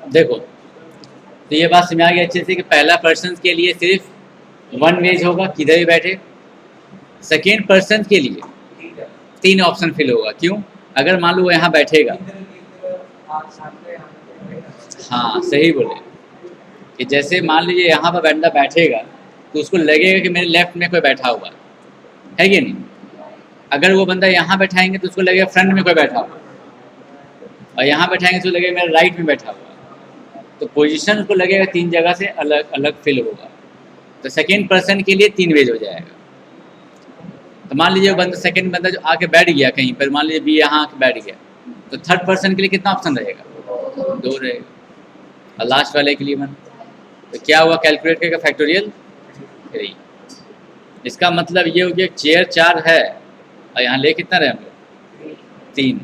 देखो, तो ये बात समझ आ गई अच्छे से कि पहला पर्सन के लिए सिर्फ वन वेज होगा, किधर भी बैठे। सेकेंड पर्सन के लिए 3 ऑप्शन फिल होगा। क्यों? अगर मान लो वो यहाँ बैठेगा, हाँ सही बोले, कि जैसे मान लीजिए यहाँ पर बंदा बैठेगा तो उसको लगेगा कि मेरे लेफ्ट में कोई बैठा हुआ है कि नहीं। अगर वो बंदा यहाँ बैठाएंगे तो उसको लगेगा फ्रंट में कोई बैठा हुआ, और यहाँ बैठाएंगे तो लगेगा मेरे राइट में बैठा हुआ। तो पोजीशन को लगेगा 3 जगह से अलग अलग फिल होगा। तो सेकेंड पर्सन के लिए 3 वेज हो जाएगा। तो मान लीजिए बंदा सेकेंड बंदा जो आके बैठ गया कहीं पर, मान लीजिए बी यहाँ आके बैठ गया, तो थर्ड पर्सन के लिए कितना ऑप्शन रहेगा? 2 रहेगा, और लास्ट वाले के लिए 1। तो क्या हुआ, कैलकुलेट करके फैक्टोरियल 3। इसका मतलब ये हो गया चेयर 4 है और यहाँ ले कितना रहे हम लोग? 3।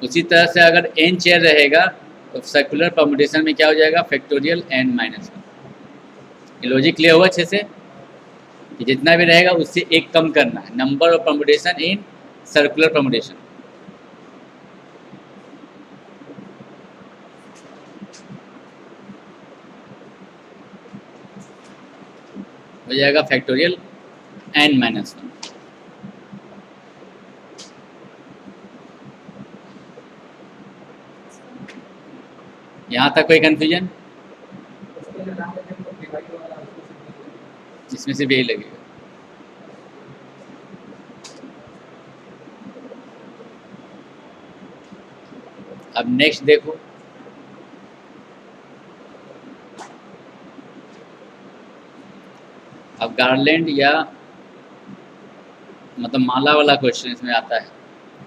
उसी तरह से अगर n चेयर रहेगा तो सर्कुलर परमुटेशन में क्या हो जाएगा? Factorial n-1। ये लॉजिक क्लियर हुआ अच्छे से कि जितना भी रहेगा उससे एक कम करना है, number of permutation in circular permutation. हो जाएगा फैक्टोरियल n-1। यहाँ तक कोई कंफ्यूजन? इसमें से भी यही लगेगा। अब नेक्स्ट देखो, अब गार्लैंड या मतलब माला वाला क्वेश्चन इसमें आता है,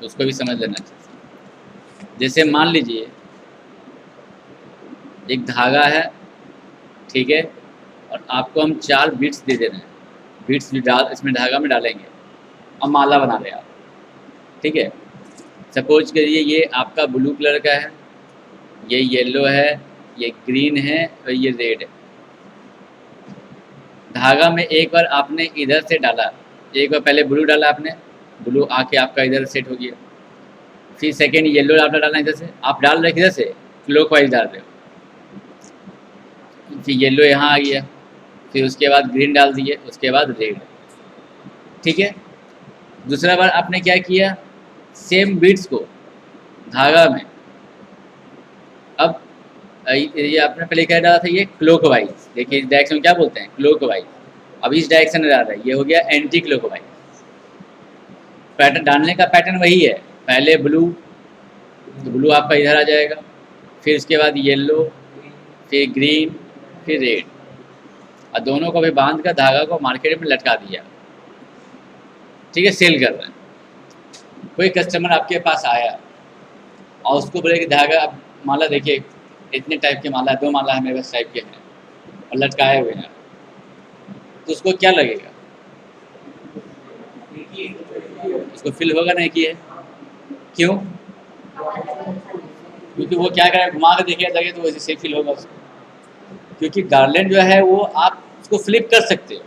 तो उसको भी समझ लेना चाहिए। जैसे मान लीजिए एक धागा है, ठीक है, और आपको हम 4 बीट्स दे दे रहे हैं। बीट्स भी डाल इसमें धागा में डालेंगे और माला बना रहे आप, ठीक है। सपोज करिए ये आपका ब्लू कलर का है, ये येलो है, ये ग्रीन है और ये रेड है। धागा में एक बार आपने इधर से डाला, एक बार पहले ब्लू डाला आपने, ब्लू आके आपका इधर सेट हो गया। फिर सेकेंड येलो आपने डालना इधर से, आप डाल रहे किधर से? क्लॉकवाइज डाल रहे हो। फिर येलो यहाँ आ गया, फिर उसके बाद ग्रीन डाल दिए, उसके बाद रेड, ठीक है। दूसरा बार आपने क्या किया, सेम बीट्स को धागा में, अब ये आपने पहले क्या डाला था, ये क्लॉकवाइज। देखिए इस डायरेक्शन में क्या बोलते हैं? क्लॉकवाइज। अब इस डायरेक्शन में डाल रहा है, ये हो गया एंटी क्लॉकवाइज। पैटर्न डालने का पैटर्न वही है, पहले ब्लू, तो ब्लू आपका इधर आ जाएगा, फिर उसके बाद येलो, फिर ग्रीन, फिर रेड, और दोनों को भी बांध कर धागा को मार्केट में लटका दिया, ठीक है, सेल कर रहे हैं। कोई कस्टमर आपके पास आया और उसको बोले कि धागा, अब माला देखिए इतने टाइप के माला है, 2 माला है मेरे पास टाइप के हैं और लटकाए हुए हैं, तो उसको क्या लगेगा? उसको फील होगा नहीं कि है। क्यों? क्योंकि वो क्या करेगा, घुमा कर देखिए लगे तो वैसे फील होगा उसको। क्योंकि गार्लैंड जो है वो आप उसको फ्लिप कर सकते हो,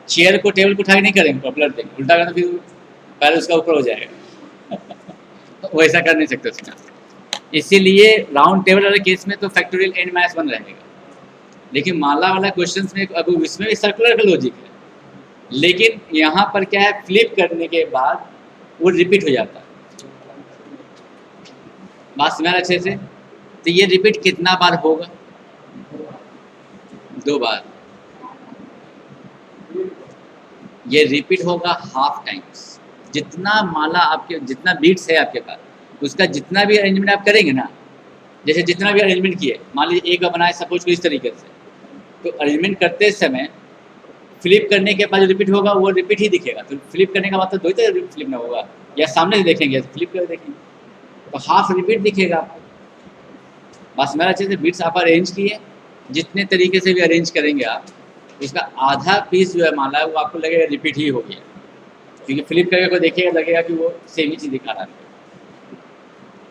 चेयर को टेबल को उठा के नहीं करेंगे, पॉपुलर देंगे, उल्टा करना फिर पैर उसका ऊपर हो जाएगा। तो वैसा कर नहीं सकते उसका। इसीलिए राउंड टेबल वाले केस में तो फैक्टोरियल n-1 रहेगा। लेकिन माला वाला क्वेश्चन में अब इसमें भी सर्कुलर का लॉजिक है, लेकिन यहाँ पर क्या है, फ्लिप करने के बाद वो रिपीट हो जाता है। बात समझ अच्छे से? तो ये रिपीट कितना बार होगा? 2 बार। ये रिपीट होगा हाफ टाइम्स। जितना माला आपके, जितना बीट्स है आपके पास, उसका जितना भी अरेंजमेंट आप करेंगे ना, जैसे जितना भी अरेंजमेंट किए, मान लीजिए एक बार बनाए सपोज को इस तरीके से, तो अरेंजमेंट करते समय फ्लिप करने के बाद जो रिपीट होगा वो रिपीट ही दिखेगा। तो फ्लिप करने का मतलब 2 तरह फ्लिप ना होगा, या सामने से देखेंगे या फ्लिप कर देखेंगे, तो हाफ रिपीट दिखेगा आपको। बस मेरा अच्छे से बीट्स आप अरेंज किए, जितने तरीके से भी अरेंज करेंगे आप, उसका आधा पीस जो है माला वो आपको लगेगा रिपीट ही हो गया, क्योंकि फ्लिप करके कोई देखेगा लगेगा कि वो सेम ही चीज़ दिखा रहा है।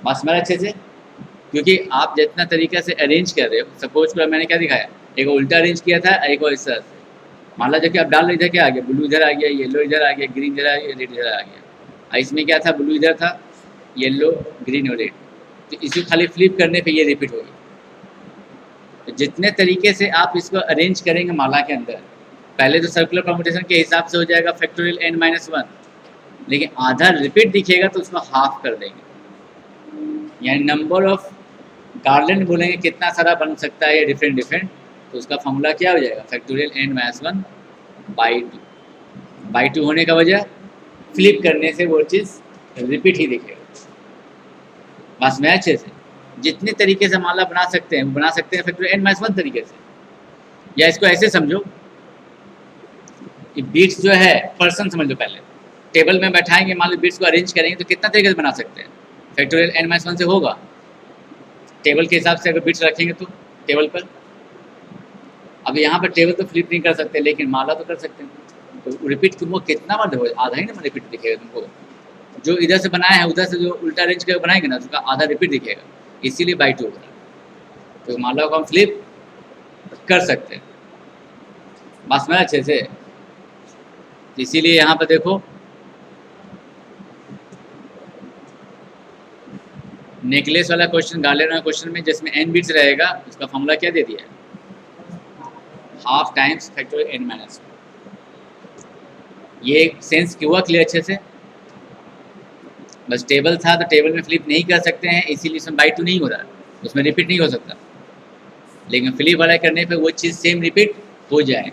बस मेरा अच्छे से, क्योंकि आप जितना तरीके से अरेंज कर रहे हो, सपोज कर मैंने क्या दिखाया, एक उल्टा अरेंज किया था, एक और इस तरह से। मान लो कि आप डाल रहे इधर क्या आ गया, ब्लू इधर आ गया, येलो इधर आ गया, ग्रीन इधर आ गया, रेड इधर आ गया। और इसमें क्या था, ब्लू इधर था, येलो, ग्रीन और रेड। तो इसको खाली फ्लिप करने पे ये रिपीट होगी। तो जितने तरीके से आप इसको अरेंज करेंगे माला के अंदर, पहले तो सर्कुलर परमुटेशन के हिसाब से हो जाएगा फैक्टोरियल n-1, लेकिन आधा रिपीट दिखेगा तो उसको हाफ कर देंगे, यानी नंबर ऑफ गार्लैंड बोलेंगे कितना सारा बन सकता है ये डिफरेंट डिफरेंट, तो उसका फॉर्मूला क्या हो जाएगा, फैक्टोरियल n-1/2 होने का वजह फ्लिप करने से वो चीज़ रिपीट ही दिखेगा। बस में अच्छे से जितने तरीके से माला बना सकते हैं वो बना सकते हैं फैक्टोरियल n-1 तरीके से। या इसको ऐसे समझो कि बीट्स जो है पर्सन समझ लो, पहले टेबल में बैठाएंगे, मान लो बीट्स को अरेंज करेंगे तो कितना तरीके से बना सकते हैं, फैक्टोरियल n-1 से होगा। टेबल के हिसाब से अगर बीट्स रखेंगे तो टेबल पर, अब यहाँ पर टेबल तो फ्लिप नहीं कर सकते लेकिन माला तो कर सकते हैं, तो रिपीट तुमको कितना बार हो, आधा ही ना रिपीट दिखेगा तुमको। जो इधर से बनाया है उधर से जो उल्टा अरेंज करके बनाएंगे ना, उसका आधा रिपीट दिखेगा, इसीलिए बाई 2 होगा। तो माला को हम फ्लिप कर सकते हैं, बस में अच्छे से। इसीलिए यहाँ पर देखो नेकलेस वाला क्वेश्चन, गार्लैंड वाला क्वेश्चन में जिसमें n बिट्स रहेगा उसका फॉर्मूला क्या दे दिया है, हाफ टाइम्स फैक्टोरियल n-1। ये सेंस क्यों हुआ क्लियर अच्छे से, बस टेबल था तो टेबल में फ्लिप नहीं कर सकते हैं, इसीलिए इसमें बाई 2 नहीं हो रहा, उसमें रिपीट नहीं हो सकता। लेकिन फ्लिप वाला करने पे वो चीज़ सेम रिपीट हो जाए,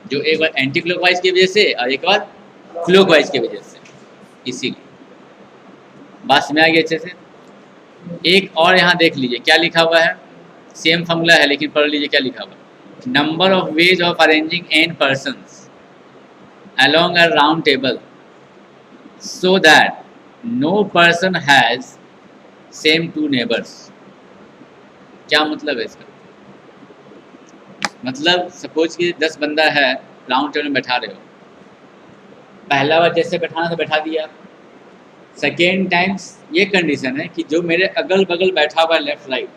जो एक बार एंटी क्लॉकवाइज की वजह से और एक बार क्लॉकवाइज की वजह से, इसीलिए बात समझ आ गई अच्छे से। एक और यहाँ देख लीजिए क्या लिखा हुआ है, सेम फॉर्मूला है लेकिन पढ़ लीजिए क्या लिखा हुआ है, number of ways of arranging n persons along a round table so that no person has same 2 neighbors। क्या मतलब है इसका, मतलब सपोज कि 10 बंदा है, राउंड टेबल में बैठा रहे हो, पहला बार जैसे बैठाना तो बैठा दिया, सेकेंड टाइम्स ये कंडीशन है कि जो मेरे अगल बगल बैठा हुआ है लेफ्ट राइट,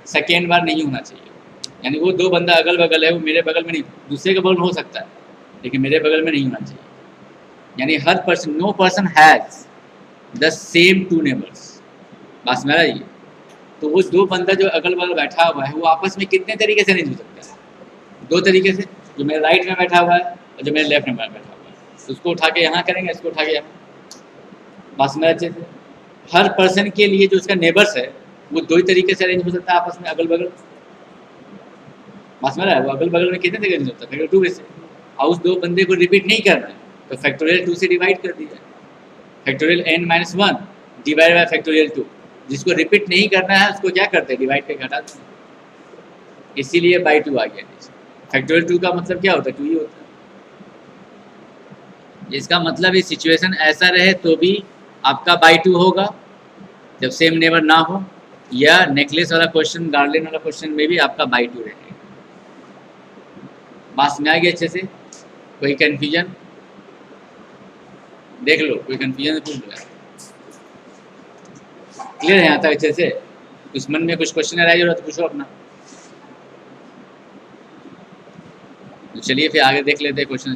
सेकेंड बार नहीं होना चाहिए, यानी वो 2 बंदा अगल बगल है, वो मेरे बगल में नहीं, दूसरे के बगल में हो सकता है लेकिन मेरे बगल में नहीं होना चाहिए, यानी हर person, no person has the same 2 neighbours. बस मेरा ये, तो वो 2 बंदा जो अगल बगल बैठा हुआ है वो आपस में कितने तरीके से अरेंज हो सकता है, 2 तरीके से, जो मेरे राइट में बैठा हुआ है और जो मेरे लेफ्ट में बैठा हुआ है, तो उसको उठा के यहाँ करेंगे, इसको उठा के यहाँ। बस मेरा अच्छे से हर पर्सन के लिए जो उसका नेबर्स है वो 2 ही तरीके से अरेंज हो सकता है आपस में अगल बगल। बस मेरा वो अगल बगल में कितने तरीके अरेंज होता है, फैक्टोरियल 2 में से, और उस 2 बंदे को रिपीट नहीं करना है तो फैक्टोरियल 2 से डिवाइड कर दिया, factorial n-1 divide by factorial 2। जिसको रिपीट नहीं करना है उसको क्या करते हैं, डिवाइड करके घटा देते हैं, इसीलिए बाई 2 आ गया। फैक्टोरियल 2 का मतलब क्या होता है, 2 ही होता है। इसका मतलब ये सिचुएशन ऐसा रहे तो भी आपका बाई 2 होगा जब सेम नेबर ना हो, या नेकलेस वाला क्वेश्चन, गार्लैंड वाला क्वेश्चन में भी आपका बाई 2 रहेगा। बात में आ गई अच्छे से, कोई कन्फ्यूजन देख लो, कोई कन्फ्यूजन पूछ लो, क्लियर है यहाँ तक अच्छे से। कुछ मन में कुछ क्वेश्चन आ रहा है तो पूछो अपना, तो चलिए फिर आगे देख लेते हैं क्वेश्चन।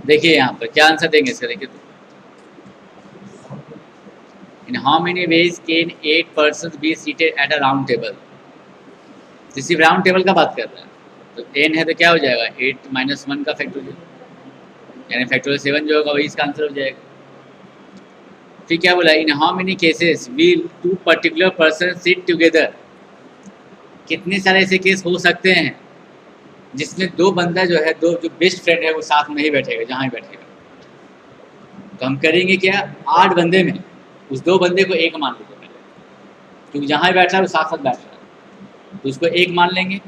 देखिए यहाँ पर क्या आंसर देंगे इसका, देखिए तो in how many ways can 8 persons be seated at a round table. तो सिर्फ राउंड टेबल का बात कर रहा है, तो n है तो क्या हो जाएगा 8 - 1 का फैक्टोरियल, यानी फैक्टोरियल 7 जो होगा वही इसका आंसर हो जाएगा। फिर क्या बोला, in how many cases will 2 particular person sit together. कितने सारे ऐसे केस हो सकते हैं जिसमें 2 बंदा जो है, 2 जो बेस्ट फ्रेंड है वो साथ में ही बैठेगा, जहाँ ही बैठेगा। तो हम करेंगे क्या, 8 बंदे में उस 2 बंदे को 1 मान लेंगे पहले, क्योंकि जहाँ ही बैठ रहा है वो साथ साथ बैठ रहा है, तो उसको 1 मान लेंगे।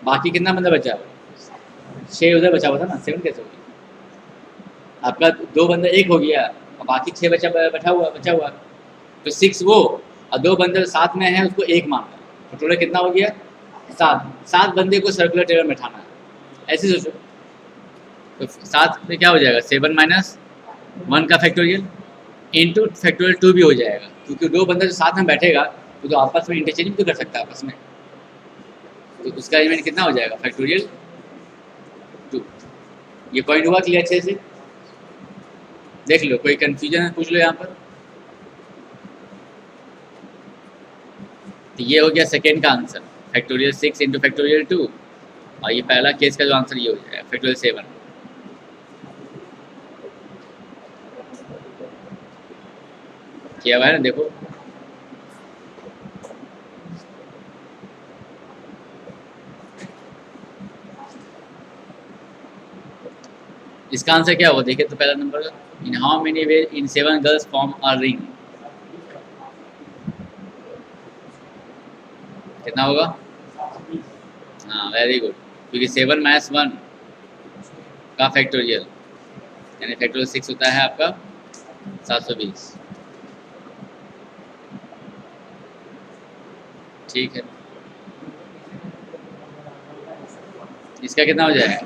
बाकी कितना बंदा बचा हुआ, 6 उधर बचा हुआ था ना, 7 कैसे हो गया आपका, 2 बंदा 1 हो गया और बाकी 6 बचा हुआ, तो 6 वो और 2 बंदे साथ में हैं उसको 1 मानना, तो टोटल कितना हो गया 7 बंदे को सर्कुलर टेबल में बैठाना है। ऐसे सोचो, तो 7 में क्या हो जाएगा, 7 माइनस 1 का फैक्टोरियल इंटू फैक्टोरियल 2 भी हो जाएगा, क्योंकि दो बंदा जो साथ में बैठेगा वो तो आपस में इंटरचेंज भी तो कर सकता है आपस में, तो उसका एलिमेंट कितना हो जाएगा, फैक्टोरियल 2। ये पॉइंट हुआ क्लियर अच्छे से, देख लो कोई कंफ्यूजन है पूछ लो यहाँ पर। तो ये हो गया सेकेंड का आंसर, फैक्टोरियल 6 इंटू फैक्टोरियल 2, और ये पहला केस का जो आंसर ये हो जाएगा फैक्टोरियल 7। किया हुआ है ना, देखो। इसका आंसर क्या होगा देखिए, तो पहला नंबर का, in how many way in 7 girls form a ring, कितना होगा? हाँ वेरी गुड, क्योंकि 7 माइनस 1 का फैक्टोरियल यानी फैक्टोरियल 6 होता है आपका 720। ठीक है, इसका कितना हो जाएगा?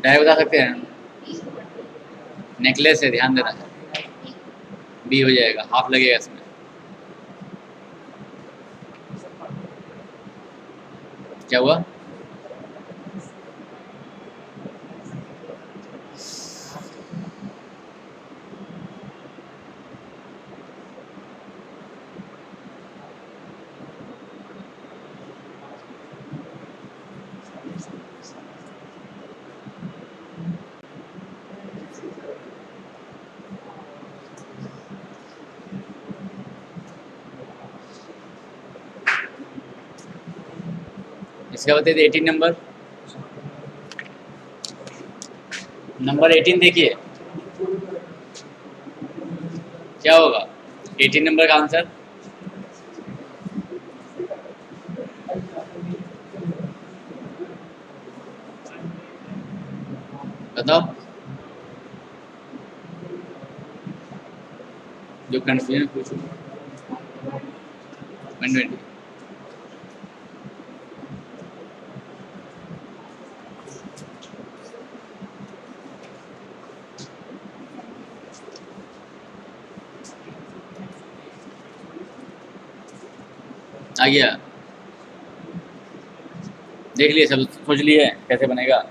डायरेक्ट बता सकते हैं, नेकलेस है, ध्यान देना है, बी हो जाएगा, हाफ लगेगा इसमें। क्या हुआ? इसका बताइए 18 नंबर, नंबर 18 देखिए क्या होगा 18 नंबर का आंसर, बताओ, जो कंफ्यूजन पूछो। 120 आ गया, देख लिए सब, सोच लिए कैसे बनेगा।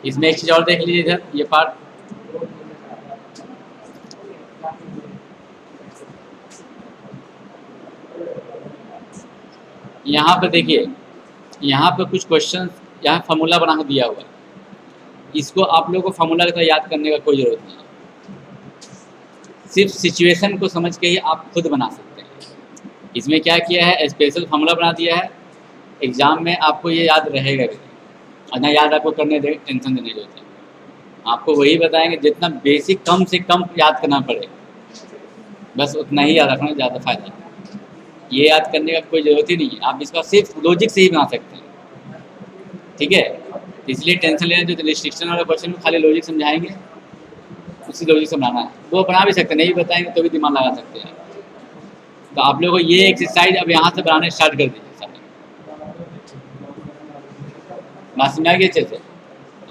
इसमें एक चीज़ और देख लीजिए इधर ये पार्ट, यहाँ पे देखिए, यहाँ पे कुछ क्वेश्चन यहाँ फार्मूला बना के दिया हुआ है। इसको आप लोगों को फार्मूला की तरह याद करने का कोई ज़रूरत नहीं है, सिर्फ सिचुएशन को समझ के ही आप खुद बना सकते हैं। इसमें क्या किया है, स्पेशल फार्मूला बना दिया है, एग्ज़ाम में आपको ये याद रहेगा भी, और ना याद आपको करने दे, टेंशन देने की होती है। आपको वही बताएंगे जितना बेसिक कम से कम याद करना पड़े, बस उतना ही याद रखना, ज़्यादा फायदा है। ये याद करने का कोई ज़रूरत ही नहीं है, आप इसका सिर्फ लॉजिक से ही बना सकते हैं, ठीक है। इसलिए टेंशन लेना, जो रिस्ट्रिक्शन वाला क्वेश्चन में खाली लॉजिक समझाएंगे, उसी लॉजिक से बनाना है। वो बना भी सकते हैं, नहीं बताएंगे तो भी दिमाग लगा सकते हैं। तो आप लोगों को ये एक्सरसाइज अब यहाँ से बनाने स्टार्ट कर दीजिए सारे। बात समझ आ गई अच्छे से।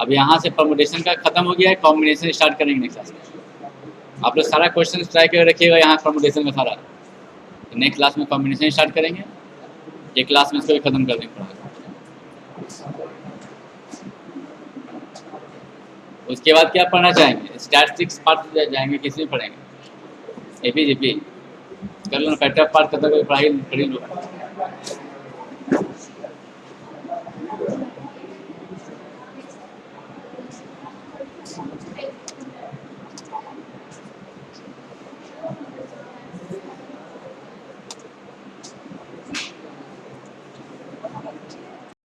अब यहाँ से परमुटेशन का खत्म हो गया है, कॉम्बिनेशन स्टार्ट करेंगे नेक्स्ट क्लास में। आप लोग सारा क्वेश्चन ट्राई करके रखिएगा यहाँ परमुटेशन का सारा। नेक्स्ट क्लास में कॉम्बिनेशन स्टार्ट करेंगे, एक क्लास में इसको भी खत्म कर देंगे पढ़ा। उसके बाद क्या पढ़ना चाहेंगे? स्टैटिस्टिक्स पार्ट जाएंगे, किस में पढ़ेंगे? एपीजीपी कर लो ना, पैटर्न पार्ट खत्म करके पढ़ाई पढ़ी लो।